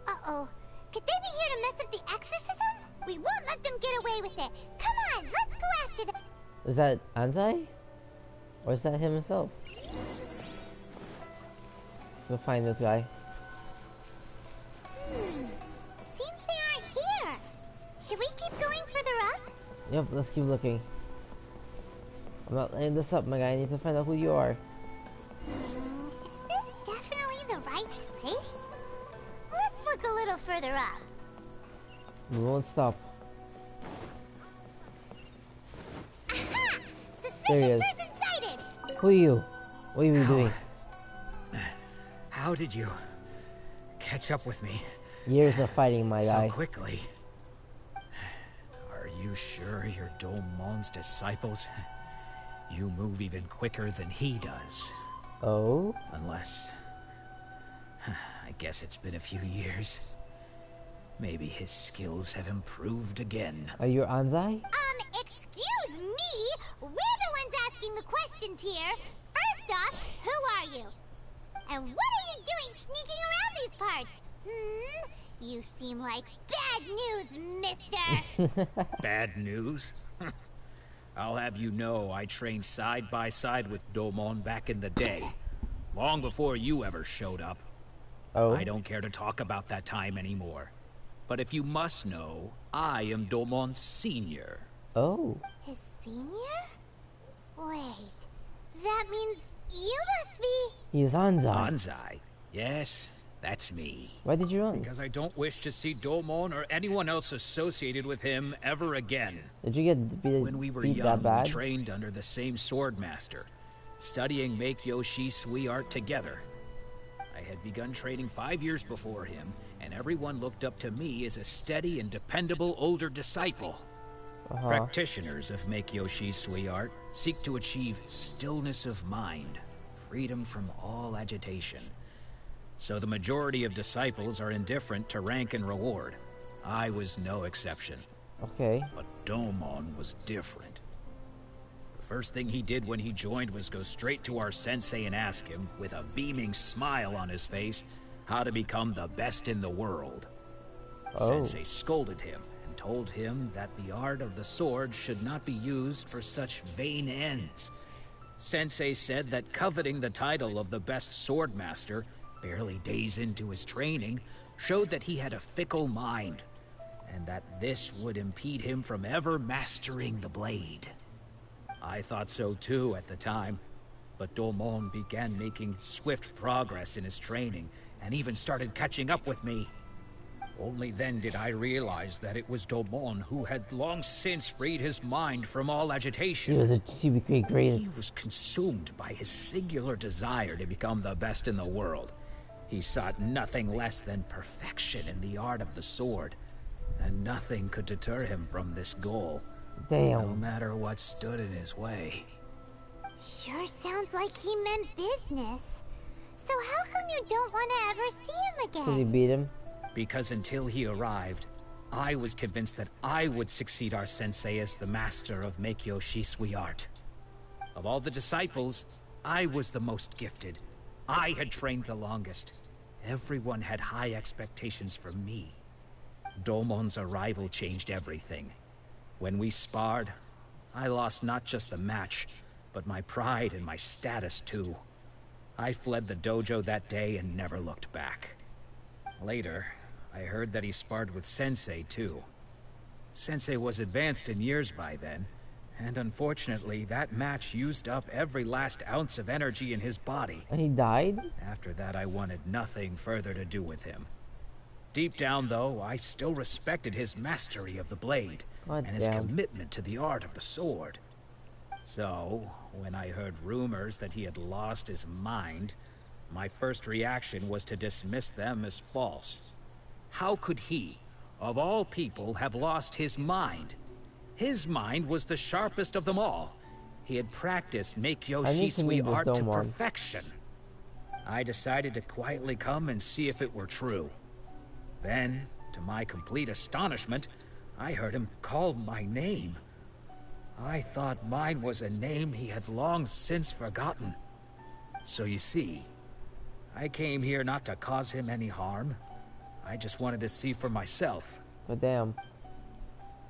Uh-oh. Could they be here to mess up the exorcism? We won't let them get away with it. Come on, let's go after them. Is that Anzai? Or is that him himself? Go find this guy. Seems they aren't here. Should we keep going further up? Yep, let's keep looking. I'm not laying this up, my guy. I need to find out who you are. Is this definitely the right place? Let's look a little further up. We won't stop. Aha! There he Suspicious is. person sighted! Who are you? What are you doing? How did you catch up with me Years of fighting, my guy. so quickly? Are you sure you're Domon's disciples? You move even quicker than he does. Oh? Unless... I guess it's been a few years. Maybe his skills have improved again. Are you Anzai? Excuse me? We're the ones asking the questions here. First off, who are you? And what are you doing sneaking around these parts? You seem like bad news, mister. Bad news? I'll have you know I trained side by side with Domon back in the day. Long before you ever showed up. Oh? I don't care to talk about that time anymore. But if you must know, I am Domon's senior. Oh. His senior? Wait, that means you must be... He's Anzai. Anzai? Yes, that's me. Why did you run? Because I don't wish to see Domon or anyone else associated with him ever again. Did you get beat, When we were beat young, that bad? we trained under the same sword master, studying Make-Yoshi Sui art together. I had begun training 5 years before him, and everyone looked up to me as a steady and dependable older disciple. Practitioners of Make-Yoshi Sui art seek to achieve stillness of mind, freedom from all agitation. So the majority of disciples are indifferent to rank and reward. I was no exception. Okay. But Domon was different. The first thing he did when he joined was go straight to our sensei and ask him, with a beaming smile on his face, how to become the best in the world. Oh. Sensei scolded him and told him that the art of the sword should not be used for such vain ends. Sensei said that coveting the title of the best sword master, barely days into his training, showed that he had a fickle mind, and that this would impede him from ever mastering the blade. I thought so too at the time, But Domon began making swift progress in his training, and even started catching up with me. Only then did I realize that it was Domon who had long since freed his mind from all agitation. He became great. He was consumed by his singular desire to become the best in the world. He sought nothing less than perfection in the art of the sword, and nothing could deter him from this goal. Damn. No matter what stood in his way. Sure sounds like he meant business. So how come you don't want to ever see him again? Did he beat him? Because until he arrived, I was convinced that I would succeed our sensei as the master of Meikyo Shisui art. Of all the disciples, I was the most gifted. I had trained the longest. Everyone had high expectations for me. Domon's arrival changed everything. When we sparred, I lost not just the match, but my pride and my status too. I fled the dojo that day and never looked back. Later, I heard that he sparred with Sensei too. Sensei was advanced in years by then, and unfortunately that match used up every last ounce of energy in his body. And he died? After that I wanted nothing further to do with him. Deep down though, I still respected his mastery of the blade, and his commitment to the art of the sword. So, when I heard rumors that he had lost his mind, my first reaction was to dismiss them as false. How could he, of all people, have lost his mind? His mind was the sharpest of them all. He had practiced Meikyo Shisui art to perfection. I decided to quietly come and see if it were true. Then, to my complete astonishment, I heard him call my name. I thought mine was a name he had long since forgotten. So you see, I came here not to cause him any harm. I just wanted to see for myself. God damn.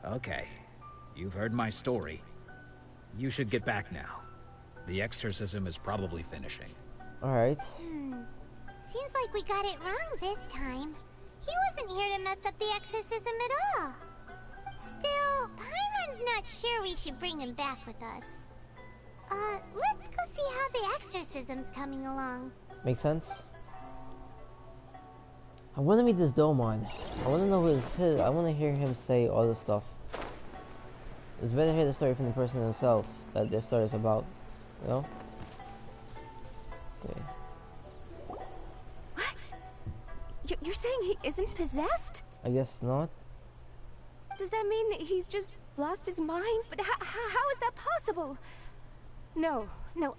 Okay, you've heard my story. You should get back now. The exorcism is probably finishing. Alright. Seems like we got it wrong this time. He wasn't here to mess up the exorcism at all. Still, Paimon's not sure we should bring him back with us. Let's go see how the exorcism's coming along. Makes sense. I want to meet this Domon. I want to know his. I want to hear him say all this stuff. It's better to hear the story from the person himself that their story is about. You know? Okay. What? You're saying he isn't possessed? I guess not. Does that mean that he's just lost his mind? But how is that possible? No,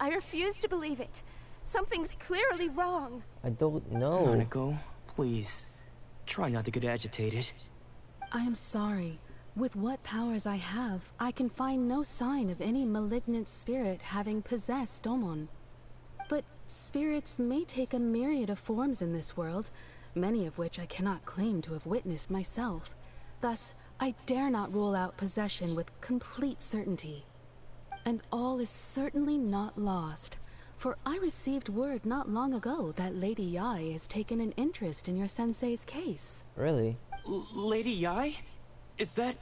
I refuse to believe it. Something's clearly wrong. I don't know. Nanako, please, try not to get agitated. I am sorry. With what powers I have, I can find no sign of any malignant spirit having possessed Domon. But spirits may take a myriad of forms in this world, many of which I cannot claim to have witnessed myself. Thus, I dare not rule out possession with complete certainty. And all is certainly not lost, for I received word not long ago that Lady Yae has taken an interest in your sensei's case. Really? Lady Yae? Is that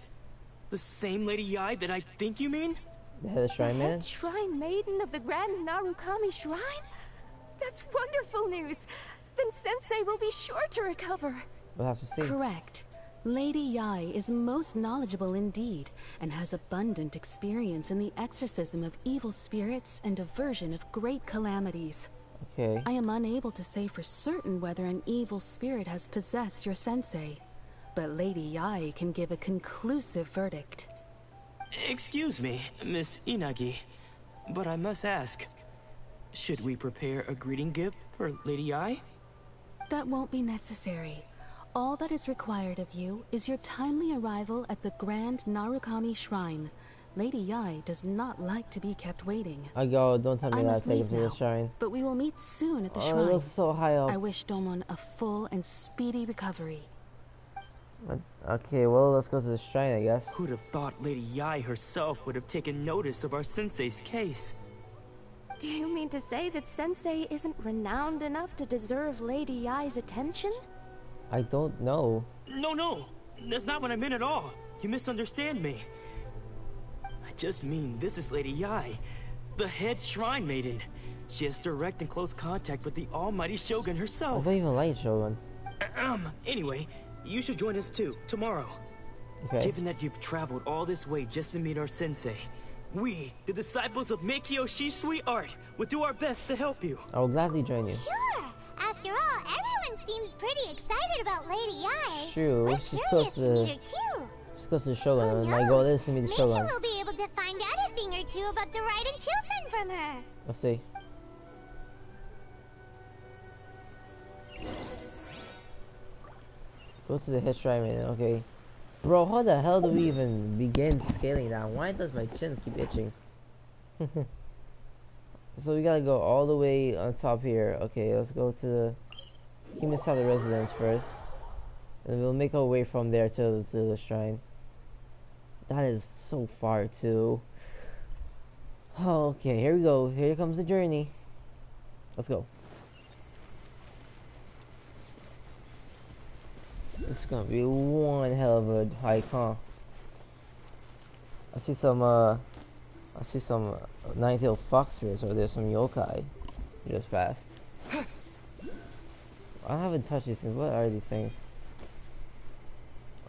the same Lady Yae that I think you mean? The head shrine maiden? The shrine maiden of the Grand Narukami Shrine? That's wonderful news! Then Sensei will be sure to recover. We'll have to see. Correct. Lady Yae is most knowledgeable indeed, and has abundant experience in the exorcism of evil spirits and aversion of great calamities. Okay. I am unable to say for certain whether an evil spirit has possessed your sensei, but Lady Yae can give a conclusive verdict. Excuse me, Miss Inagi, but I must ask, should we prepare a greeting gift for Lady Yae? That won't be necessary. All that is required of you is your timely arrival at the Grand Narukami Shrine. Lady Yae does not like to be kept waiting. I go, don't tell me I that I must take him leave to now, the shrine. but we will meet soon at the Oh, shrine. it looks so high up. I wish Domon a full and speedy recovery. Okay, well, let's go to the shrine, I guess. Who'd have thought Lady Yae herself would have taken notice of our sensei's case? Do you mean to say that Sensei isn't renowned enough to deserve Lady Yae's attention? I don't know. No, that's not what I meant at all. You misunderstand me. I just mean this is Lady Yae, the head shrine maiden. She has direct and close contact with the almighty Shogun I herself. don't even like Shogun. Anyway, you should join us too, tomorrow. Okay. Given that you've traveled all this way just to meet our sensei, we, the disciples of Meikyo Shisui Art, will do our best to help you. I will gladly join you. Sure. After all, everyone seems pretty excited about Lady Yae. True, I'm she's curious close to meet to her too. she's close to the Shogun, and my goal is to meet the Maybe Shogun. we'll be able to find out a thing or two about the Raiden children from her. Let's see. Go to the head shrine, man. Okay. Bro, how the hell do we even begin scaling down? Why does my chin keep itching? So we gotta go all the way on top here. Okay, let's go to the Kimisada residence first. And we'll make our way from there to the shrine. That is so far too. Okay, here we go. Here comes the journey. Let's go. This is gonna be one hell of a hike, huh? I see some nine-tailed fox spirits over there, some yokai. Just fast. I haven't touched these things. What are these things?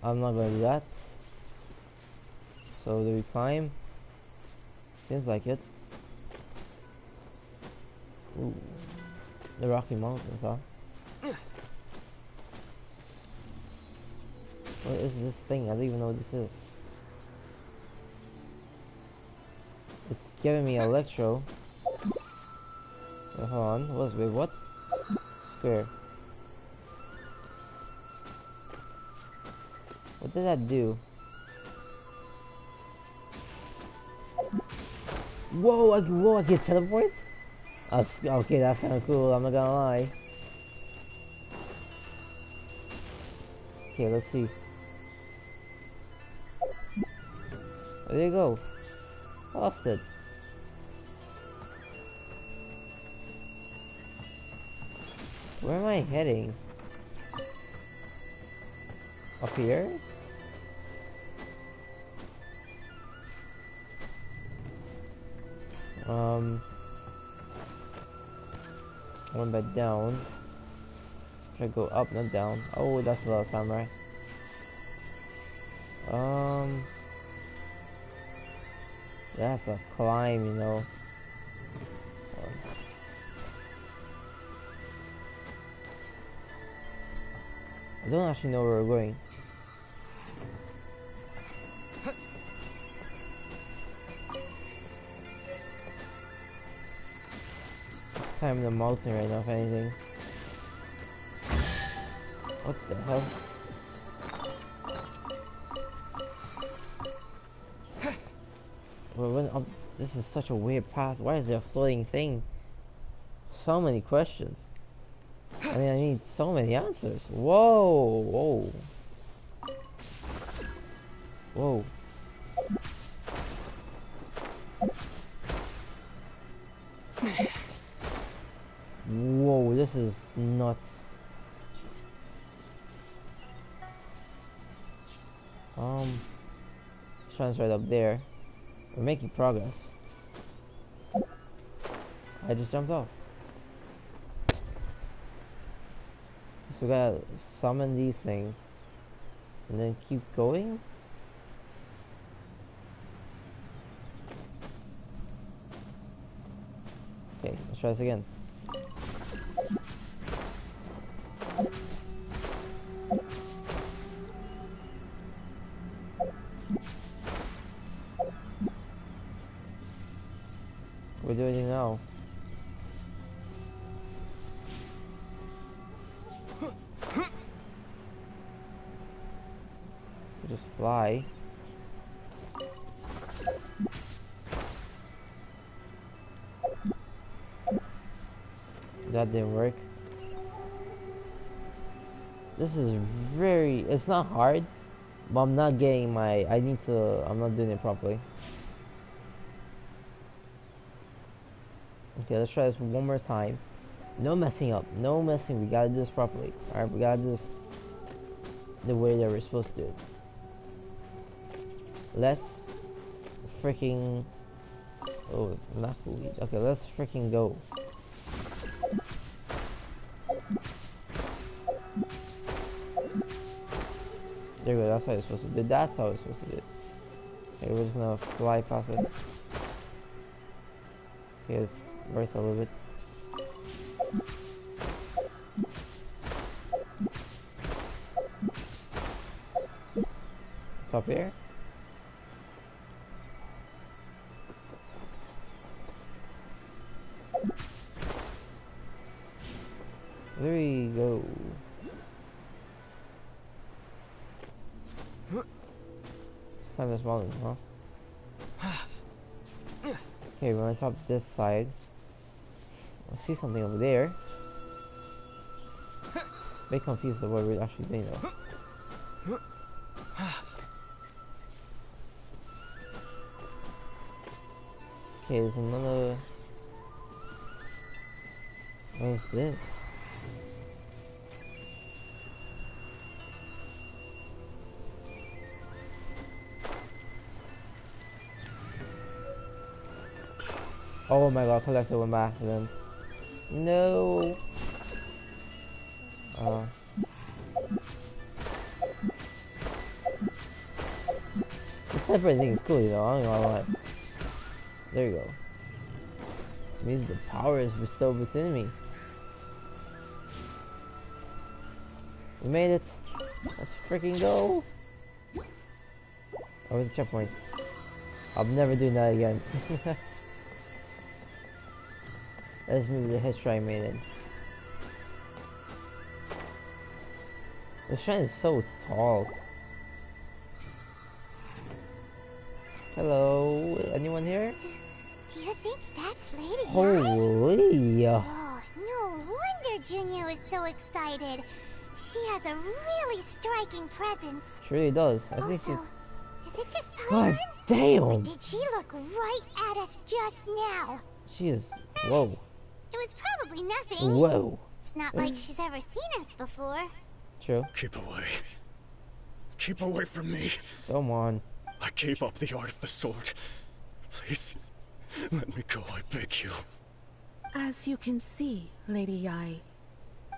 I'm not gonna do that. So do we climb? Seems like it. Ooh. The Rocky Mountains, huh? What is this thing? I don't even know what this is. It's giving me electro. Wait, hold on. Wait, what? Square. What did that do? Whoa, I can teleport? Okay, that's kind of cool, I'm not gonna lie. Okay, let's see. There you go. Lost it. Where am I heading? Up here? One bed down. Should I go up, not down? Oh, that's a lot of samurai. That's a climb, you know. I don't actually know where we're going. Climb the mountain right now, if anything. What the hell? We went up. This is such a weird path. Why is there a floating thing? So many questions. I mean, I need so many answers. Whoa, whoa, whoa. Whoa, this is nuts. Shrine's right up there. We're making progress. I just jumped off. So we gotta summon these things and then keep going. Okay, let's try this again. We're doing it now. We just fly. That didn't work. This is it's not hard, but I'm not getting I'm not doing it properly. Okay, let's try this one more time. No messing up. No messing. We gotta do this properly. Alright, we gotta do this the way that we're supposed to do it. Let's freaking... Oh, not weed. Okay, let's freaking go. There we go, that's how it's supposed to do. That's how it's supposed to do. Okay, we're just gonna fly past it. Okay, right a little bit. Top here. There we go. Climb this mountain, huh? Okay, we're on top of this side. I see something over there. A bit confused of what we're actually doing though. Okay, there's another. What is this? Oh my god, collected one by accident. No. This separate thing is cool, you know, I don't know why. There you go. It means the power is bestowed within me. We made it. Let's freaking go. Oh, there's a checkpoint. I'm never doing that again. Let's move the head shrine maiden. The shrine is so tall. Hello, anyone here? Do you think that's Lady Holy! Oh, no wonder Junior was so excited. She has a really striking presence. She really does. I think also, is it just God Paimon? damn! Or did she look right at us just now? She is. Whoa. It was probably nothing. Whoa. It's not like she's ever seen us before. True. Keep away. Keep away from me. Come on. I gave up the art of the sword. Please, let me go, I beg you. As you can see, Lady Yae,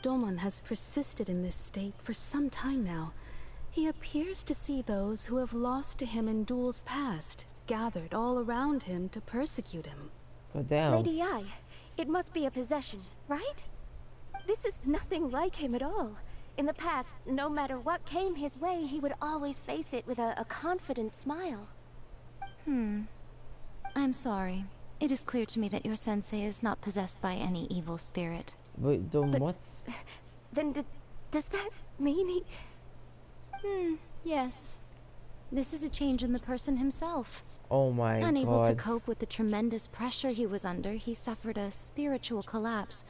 Domon has persisted in this state for some time now. He appears to see those who have lost to him in duels past, gathered all around him to persecute him. Go down. Lady Yae, it must be a possession, right? This is nothing like him at all. In the past, no matter what came his way, he would always face it with a confident smile. I'm sorry. It is clear to me that your sensei is not possessed by any evil spirit. Wait, what? Then does that mean he... Yes. This is a change in the person himself. Oh my god. Unable to cope with the tremendous pressure he was under, he suffered a spiritual collapse.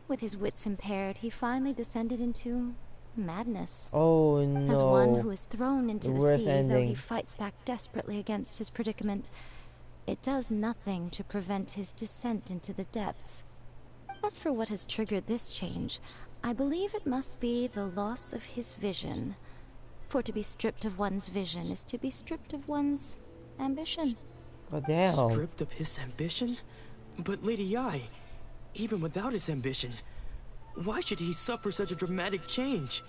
With his wits impaired, he finally descended into madness. Oh no. As one who is thrown into the sea, ending. though he fights back desperately against his predicament, it does nothing to prevent his descent into the depths. As for what has triggered this change, I believe it must be the loss of his vision. For to be stripped of one's vision is to be stripped of one's ambition. God damn. Stripped of his ambition? But Lady Yae, even without his ambition, why should he suffer such a dramatic change?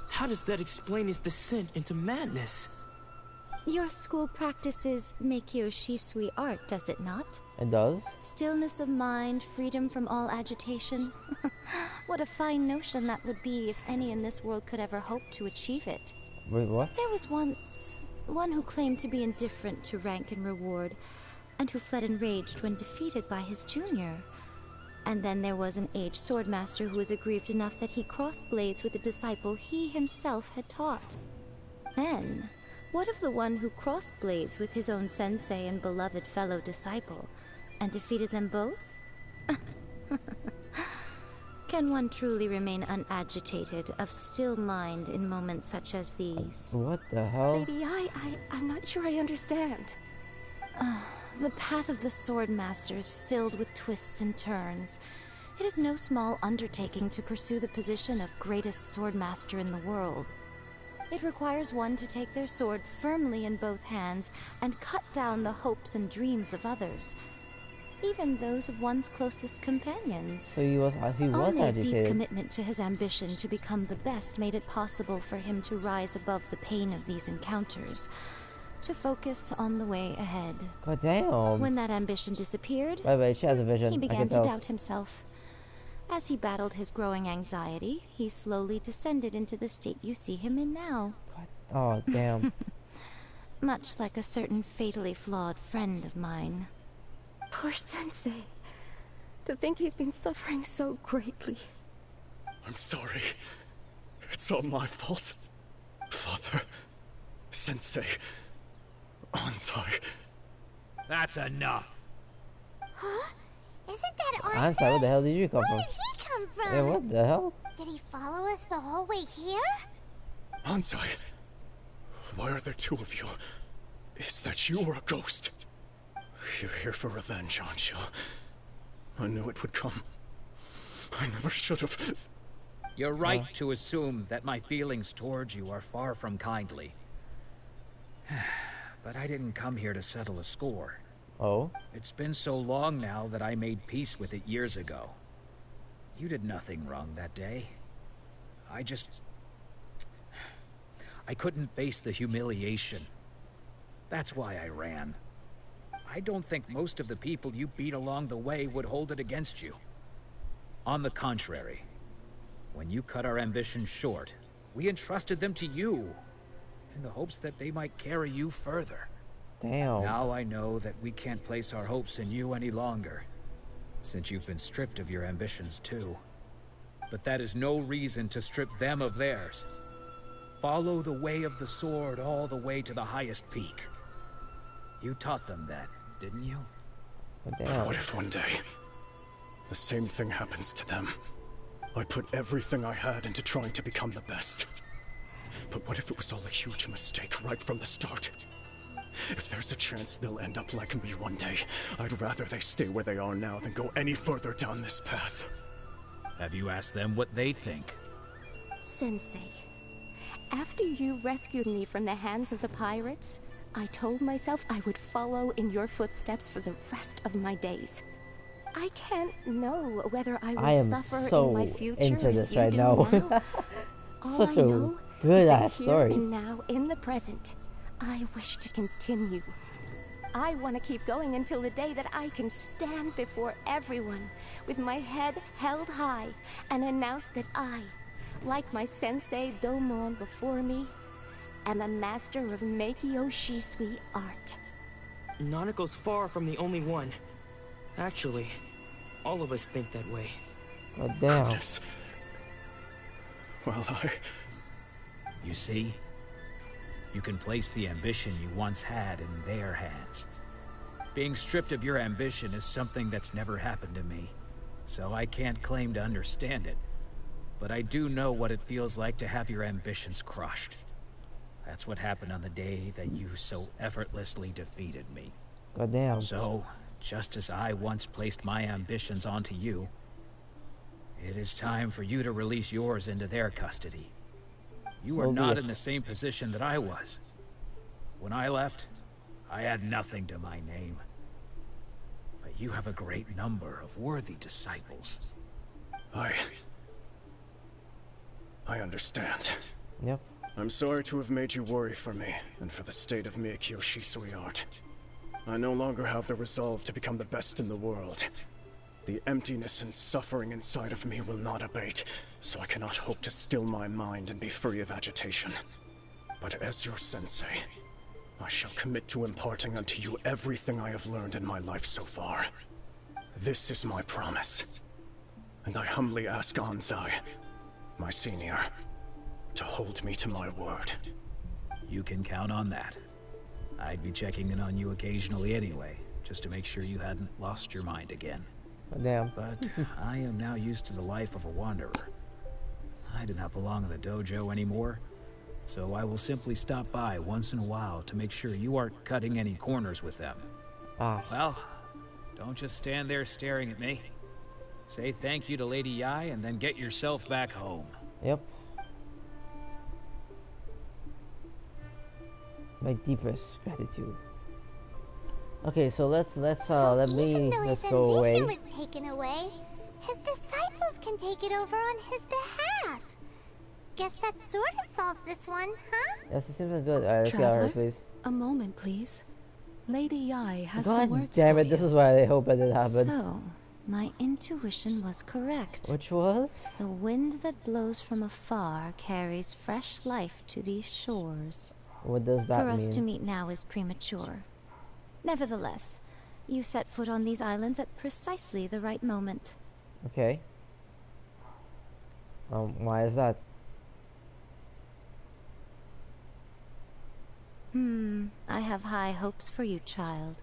How does that explain his descent into madness? Your school practices Meikyo Shisui art, does it not? It does. Stillness of mind, freedom from all agitation. What a fine notion that would be if any in this world could ever hope to achieve it. Wait, what? There was once one who claimed to be indifferent to rank and reward, and who fled enraged when defeated by his junior. And then there was an aged swordmaster who was aggrieved enough that he crossed blades with a disciple he himself had taught. Then, what of the one who crossed blades with his own sensei and beloved fellow disciple, and defeated them both? Can one truly remain unagitated, of still mind in moments such as these? What the hell? Lady Yae, I'm not sure I understand. The path of the Swordmaster is filled with twists and turns. It is no small undertaking to pursue the position of greatest Swordmaster in the world. It requires one to take their sword firmly in both hands and cut down the hopes and dreams of others. even those of one's closest companions. So he was Only a deep agitated. commitment to his ambition to become the best made it possible for him to rise above the pain of these encounters, to focus on the way ahead. God damn. When that ambition disappeared, By the way, she has a vision. he I began can to tell. doubt himself. As he battled his growing anxiety, he slowly descended into the state you see him in now. Oh, damn. Much like a certain fatally flawed friend of mine. Poor Sensei. To think he's been suffering so greatly. I'm sorry. It's all my fault. Father, Sensei, Ansai. That's enough. Huh? Isn't that Ansai, Ansai? where the hell did you come Where from? did he come from? Yeah, what the hell? Did he follow us the whole way here? Ansai, why are there two of you? Is that you or a ghost? You're here for revenge, aren't you? I knew it would come. I never should have. You're right to assume that my feelings towards you are far from kindly. But I didn't come here to settle a score. Oh? It's been so long now that I made peace with it years ago. You did nothing wrong that day. I couldn't face the humiliation. That's why I ran. I don't think most of the people you beat along the way would hold it against you. On the contrary, when you cut our ambitions short, we entrusted them to you, in the hopes that they might carry you further. Damn. Now I know that we can't place our hopes in you any longer, since you've been stripped of your ambitions too. But that is no reason to strip them of theirs. Follow the way of the sword all the way to the highest peak. You taught them that, didn't you? But what if one day, the same thing happens to them? I put everything I had into trying to become the best. But what if it was all a huge mistake right from the start? If there's a chance they'll end up like me one day, I'd rather they stay where they are now than go any further down this path. Have you asked them what they think? Sensei, after you rescued me from the hands of the pirates, I told myself I would follow in your footsteps for the rest of my days. I can't know whether I will suffer in my future into as this you right do now. All Such I a know good is that ass here story. and now, in the present, I wish to continue. I want to keep going until the day that I can stand before everyone with my head held high and announce that I, like my sensei Domon before me, am a master of Meikyo Shisui art. Nanako's far from the only one. Actually, all of us think that way. God damn. Goodness. Well, You see? You can place the ambition you once had in their hands. Being stripped of your ambition is something that's never happened to me, so I can't claim to understand it. But I do know what it feels like to have your ambitions crushed. That's what happened on the day that you so effortlessly defeated me. God damn. So, just as I once placed my ambitions onto you, it is time for you to release yours into their custody. You are not in the same position that I was. When I left, I had nothing to my name. But you have a great number of worthy disciples. I understand. Yep. I'm sorry to have made you worry for me, and for the state of Meikyo Shisui art. I no longer have the resolve to become the best in the world. The emptiness and suffering inside of me will not abate, so I cannot hope to still my mind and be free of agitation. But as your sensei, I shall commit to imparting unto you everything I have learned in my life so far. This is my promise. And I humbly ask Ansai, my senior, to hold me to my word. You can count on that. I'd be checking in on you occasionally anyway, just to make sure you hadn't lost your mind again. Damn. But I am now used to the life of a wanderer. I do not belong in the dojo anymore, so I will simply stop by once in a while to make sure you aren't cutting any corners with them. Well, don't just stand there staring at me. Say thank you to Lady Yai and then get yourself back home. Yep. My deepest gratitude. Okay, so let's Even though his go away. ambition was taken away, his disciples can take it over on his behalf. Guess that sort of solves this one, huh? Yes, it seems good. Alright, let's get out of here, please. A moment, please. Lady Yai has God some words damn for it, you. this is why I hope it didn't happen. So, my intuition was correct. Which was? The wind that blows from afar carries fresh life to these shores. What does that mean? For us to meet now is premature. Nevertheless, you set foot on these islands at precisely the right moment. Okay. Why is that? I have high hopes for you, child.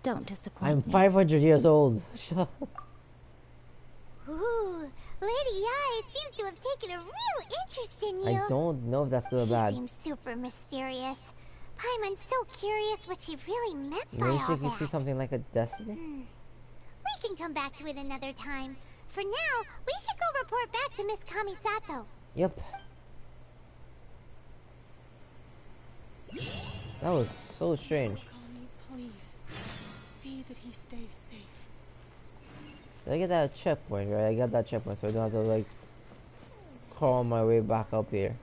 Don't disappoint I'm me. 500 years old. Shut up. Ooh, Lady Yai seems to have taken a real interest in you. I don't know if that's good or bad. She seems super mysterious. Paimon's so curious what she really meant by Maybe all she can that. see something like a destiny? We can come back to it another time. For now, we should go report back to Miss Kamisato. Yep. That was so strange. Please, see that he stays safe. Did I get that checkpoint, right? I got that checkpoint, so I don't have to, like, crawl my way back up here.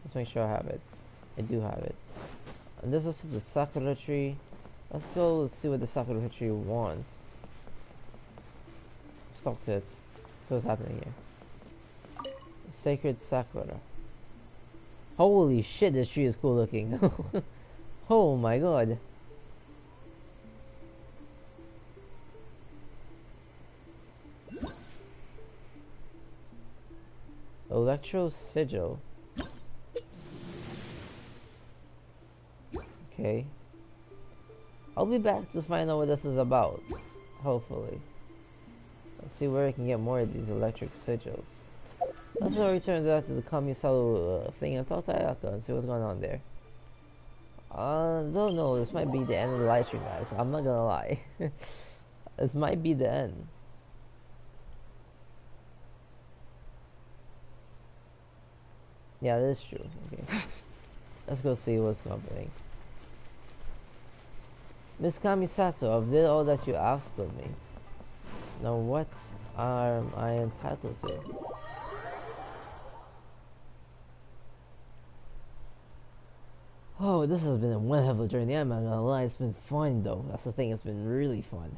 Let's make sure I have it. I do have it. And this is the Sakura Tree. Let's go see what the Sakura Tree wants. Let's talk to it. See what's happening here. Sacred Sakura. Holy shit, this tree is cool looking. Oh my god. Electro Sigil. Okay. I'll be back to find out what this is about. Hopefully. Let's see where I can get more of these electric sigils. Let's go return back to the Kamisato thing and talk to Ayaka and see what's going on there. Don't know, this might be the end of the live stream, guys. I'm not gonna lie. This might be the end. Yeah, that is true. Okay. Let's go see what's happening. Miss Kamisato, I've did all that you asked of me. Now what am I entitled to? Oh, this has been one hell of a journey. I'm not gonna lie, it's been fun though. That's the thing, it's been really fun.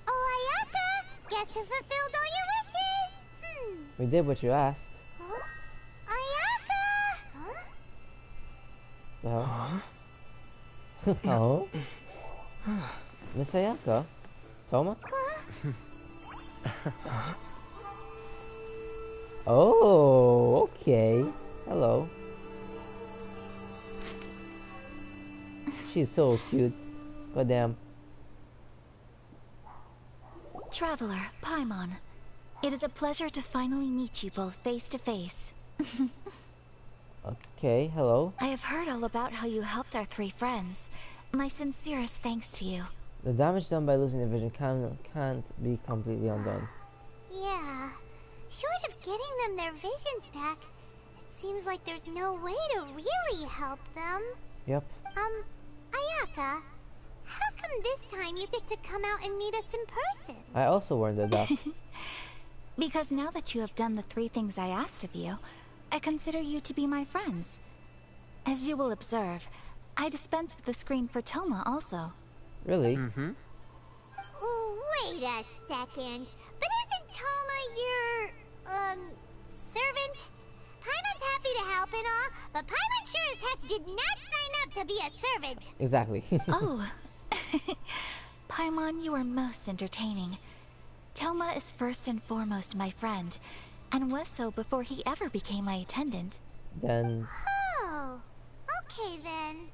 Oh, Ayaka! Guess who fulfilled all your wishes? We did what you asked. Ayaka! The hell? Oh? Miss Ayaka? Toma? Oh, okay. Hello. She's so cute. Goddamn. Traveler, Paimon. It is a pleasure to finally meet you both face to face. Okay, hello. I have heard all about how you helped our three friends. My sincerest thanks to you. The damage done by losing the vision can't be completely undone. Yeah. Short of getting them their visions back, it seems like there's no way to really help them. Yep. Ayaka, how come this time you get to come out and meet us in person? I also wondered that. Because now that you have done the three things I asked of you, I consider you to be my friends. As you will observe, I dispense with the screen for Toma also. Really? Mm-hmm. Wait a second. But isn't Toma your, servant? Paimon's happy to help and all, but Paimon sure as heck did not sign up to be a servant. Exactly. Oh. Paimon, you are most entertaining. Toma is first and foremost my friend, and was so before he ever became my attendant. Then... Oh, okay then.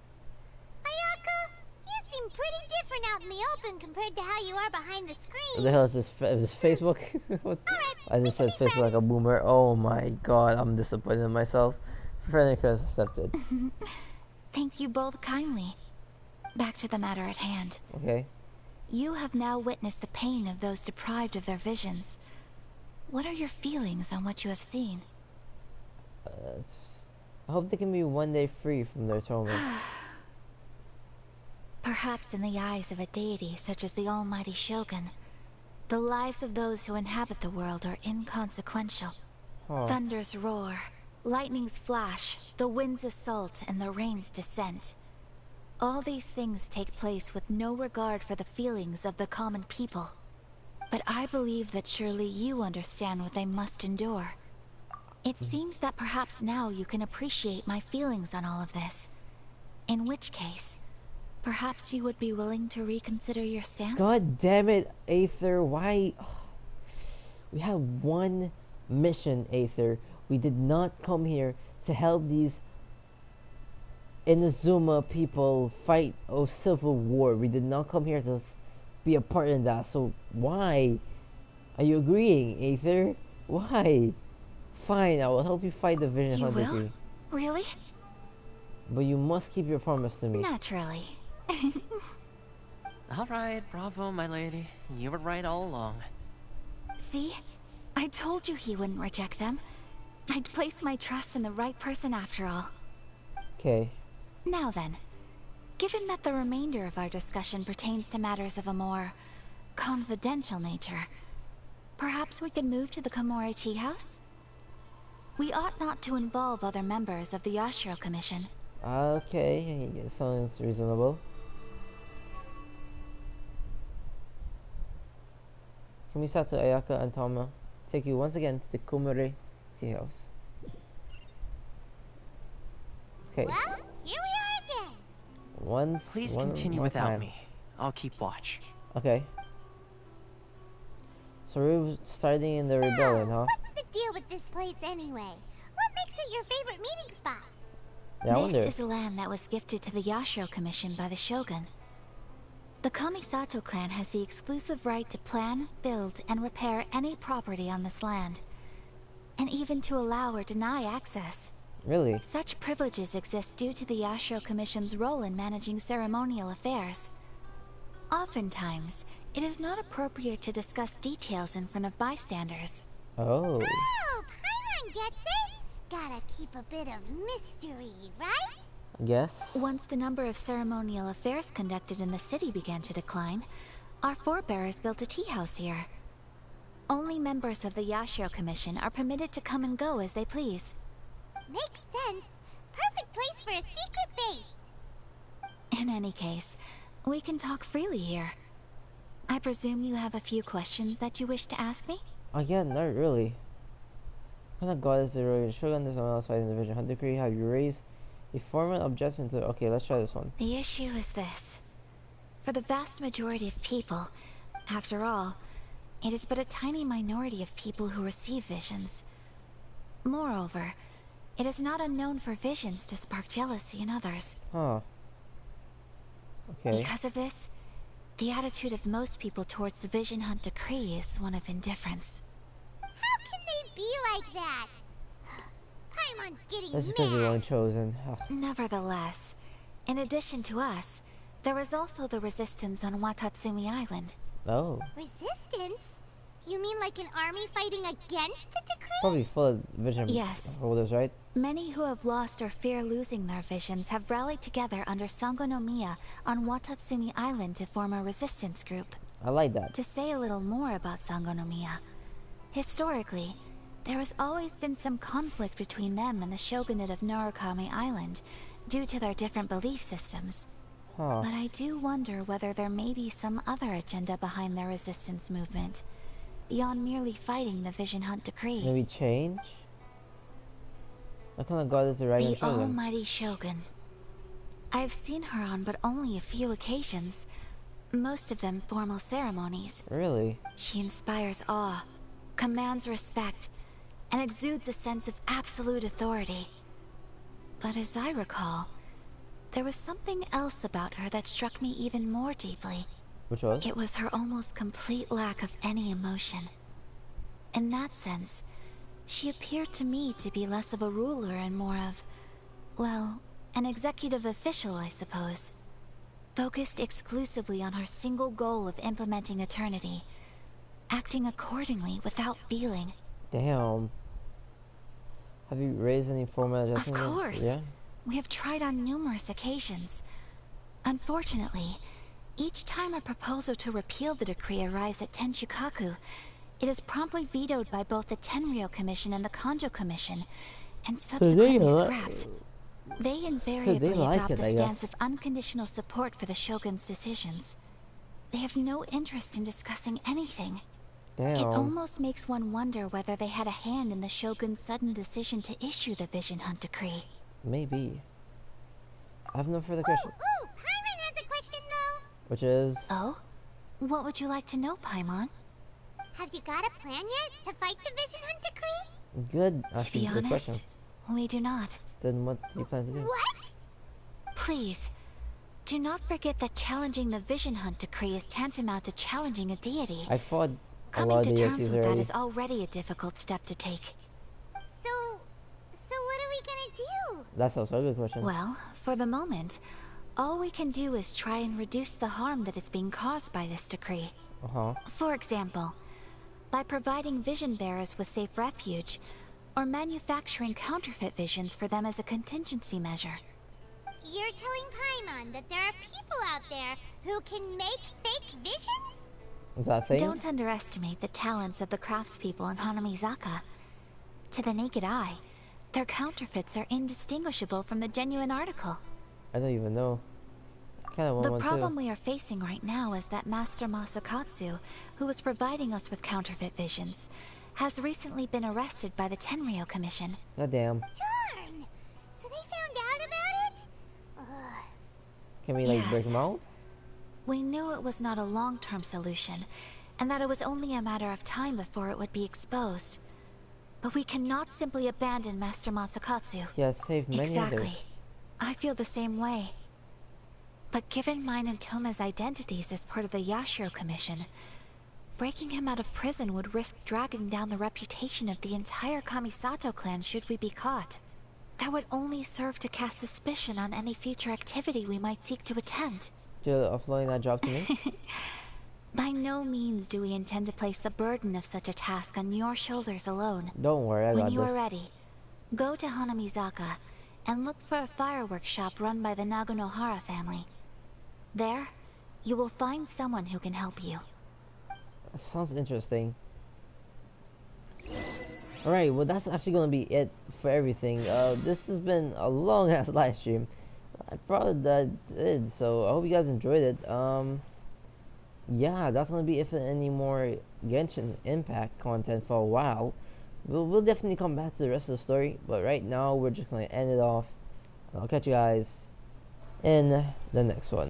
Ayaka, you seem pretty different out in the open compared to how you are behind the screen. What the hell is this? Is this Facebook? I just said Facebook like a boomer. Oh my god, I'm disappointed in myself. Friend request accepted. Thank you both kindly. Back to the matter at hand. Okay. You have now witnessed the pain of those deprived of their visions. what are your feelings on what you have seen? I hope they can be one day free from their torment. Perhaps in the eyes of a deity such as the almighty Shogun, the lives of those who inhabit the world are inconsequential. Thunders roar, lightnings flash, the winds assault, and the rains descent. All these things take place with no regard for the feelings of the common people. But I believe that surely you understand what they must endure. It seems that perhaps now you can appreciate my feelings on all of this. In which case, perhaps you would be willing to reconsider your stance? God damn it, Aether, why? We have one mission, Aether. We did not come here to help these Inazuma people fight a civil war. We did not come here to be a part in that. So why are you agreeing, Aether? Why? Fine, I will help you fight the Vision Hunter Tree. You will? Really? But you must keep your promise to me. Naturally. Alright, bravo, my lady. You were right all along. See? I told you he wouldn't reject them. I'd placed my trust in the right person after all. Okay. Now then, given that the remainder of our discussion pertains to matters of a more confidential nature, perhaps we could move to the Komori Tea House? We ought not to involve other members of the Yashiro Commission. Okay, sounds reasonable. Kumisato, Ayaka, and Tama take you once again to the Komori Tea House. Okay. Well, here we are again. Please continue without me. I'll keep watch. Okay. So we're starting in the rebellion, huh? What's the deal with this place anyway? What makes it your favorite meeting spot? Yeah, I wonder. This is land that was gifted to the Yashiro Commission by the Shogun. The Kamisato clan has the exclusive right to plan, build, and repair any property on this land, and even to allow or deny access. Really? Such privileges exist due to the Yashiro Commission's role in managing ceremonial affairs. Oftentimes, it is not appropriate to discuss details in front of bystanders. Oh. Oh, Paimon gets it. Gotta keep a bit of mystery, right? Yes. Once the number of ceremonial affairs conducted in the city began to decline, our forebears built a tea house here. Only members of the Yashiro Commission are permitted to come and go as they please. Makes sense. Perfect place for a secret base. In any case, we can talk freely here. I presume you have a few questions that you wish to ask me? Again, not really. What kind of god is the Royal Shogun? There's someone else fighting the Vision Hunter Tree. Have you raised a formal objection to... Okay, let's try this one. The issue is this. For the vast majority of people, after all, it is but a tiny minority of people who receive visions. Moreover, it is not unknown for visions to spark jealousy in others. Huh. Okay. Because of this, the attitude of most people towards the Vision Hunt decree is one of indifference. How can they be like that? Paimon's getting That's because you mad. weren't chosen. Nevertheless, in addition to us, there is also the resistance on Watatsumi Island. Oh. Resistance? You mean like an army fighting against the decree? Probably full of vision Yes. holders, right? Many who have lost or fear losing their visions have rallied together under Sangonomiya on Watatsumi Island to form a resistance group. I like that. To say a little more about Sangonomiya, historically, there has always been some conflict between them and the shogunate of Narukami Island due to their different belief systems. Huh. But I do wonder whether there may be some other agenda behind their resistance movement, beyond merely fighting the Vision Hunt decree. Maybe change? What kind of god is the Rising The Shogun? almighty Shogun. I have seen her on but only a few occasions, most of them formal ceremonies. Really? She inspires awe, commands respect, and exudes a sense of absolute authority. But as I recall, there was something else about her that struck me even more deeply. Which was? It was her almost complete lack of any emotion. In that sense, she appeared to me to be less of a ruler and more of, well, an executive official, I suppose. Focused exclusively on her single goal of implementing eternity, acting accordingly without feeling. Damn. Have you raised any formal adjustments? Of course. Yeah. We have tried on numerous occasions. Unfortunately, each time a proposal to repeal the decree arrives at Tenshukaku, it is promptly vetoed by both the Tenryou Commission and the Kanjo Commission, and subsequently scrapped. They invariably adopt the stance of unconditional support for the Shogun's decisions. They have no interest in discussing anything. Damn. It almost makes one wonder whether they had a hand in the Shogun's sudden decision to issue the Vision Hunt decree. Maybe. I have no further questions. Ooh, Paimon has a question though. Which is? Oh? What would you like to know, Paimon? Have you got a plan yet to fight the Vision Hunt decree? Good. To be honest, we do not. Then what do you plan to do? What? Please, do not forget that challenging the Vision Hunt decree is tantamount to challenging a deity. I fought a Coming lot to of terms deities with that already. is already a difficult step to take. So what are we gonna do? That's also a good question. Well, for the moment, all we can do is try and reduce the harm that is being caused by this decree. For example, by providing vision bearers with safe refuge, or manufacturing counterfeit visions for them as a contingency measure. You're telling Paimon that there are people out there who can make fake visions? Is that a thing? Don't underestimate the talents of the craftspeople in Hanamizaka. To the naked eye, their counterfeits are indistinguishable from the genuine article. I don't even know. The problem we are facing right now is that Master Masakatsu, who was providing us with counterfeit visions, has recently been arrested by the Tenryou Commission. God damn. Darn! So they found out about it? Ugh. Can we like break them out? We knew it was not a long-term solution, and that it was only a matter of time before it would be exposed. But we cannot simply abandon Master Masakatsu. He has saved many others. I feel the same way. But given mine and Toma's identities as part of the Yashiro Commission, breaking him out of prison would risk dragging down the reputation of the entire Kamisato clan should we be caught. That would only serve to cast suspicion on any future activity we might seek to attempt. You're offloading that job to me? By no means do we intend to place the burden of such a task on your shoulders alone. Don't worry, I got this. When you are ready, go to Hanamizaka and look for a fireworks shop run by the Nagonohara family. There, you will find someone who can help you. That sounds interesting. Alright, well that's actually gonna be it for everything. This has been a long ass live stream. I probably did, so I hope you guys enjoyed it. Yeah, that's gonna be it for any more Genshin Impact content for a while. We'll definitely come back to the rest of the story, but right now we're just gonna end it off. I'll catch you guys in the next one.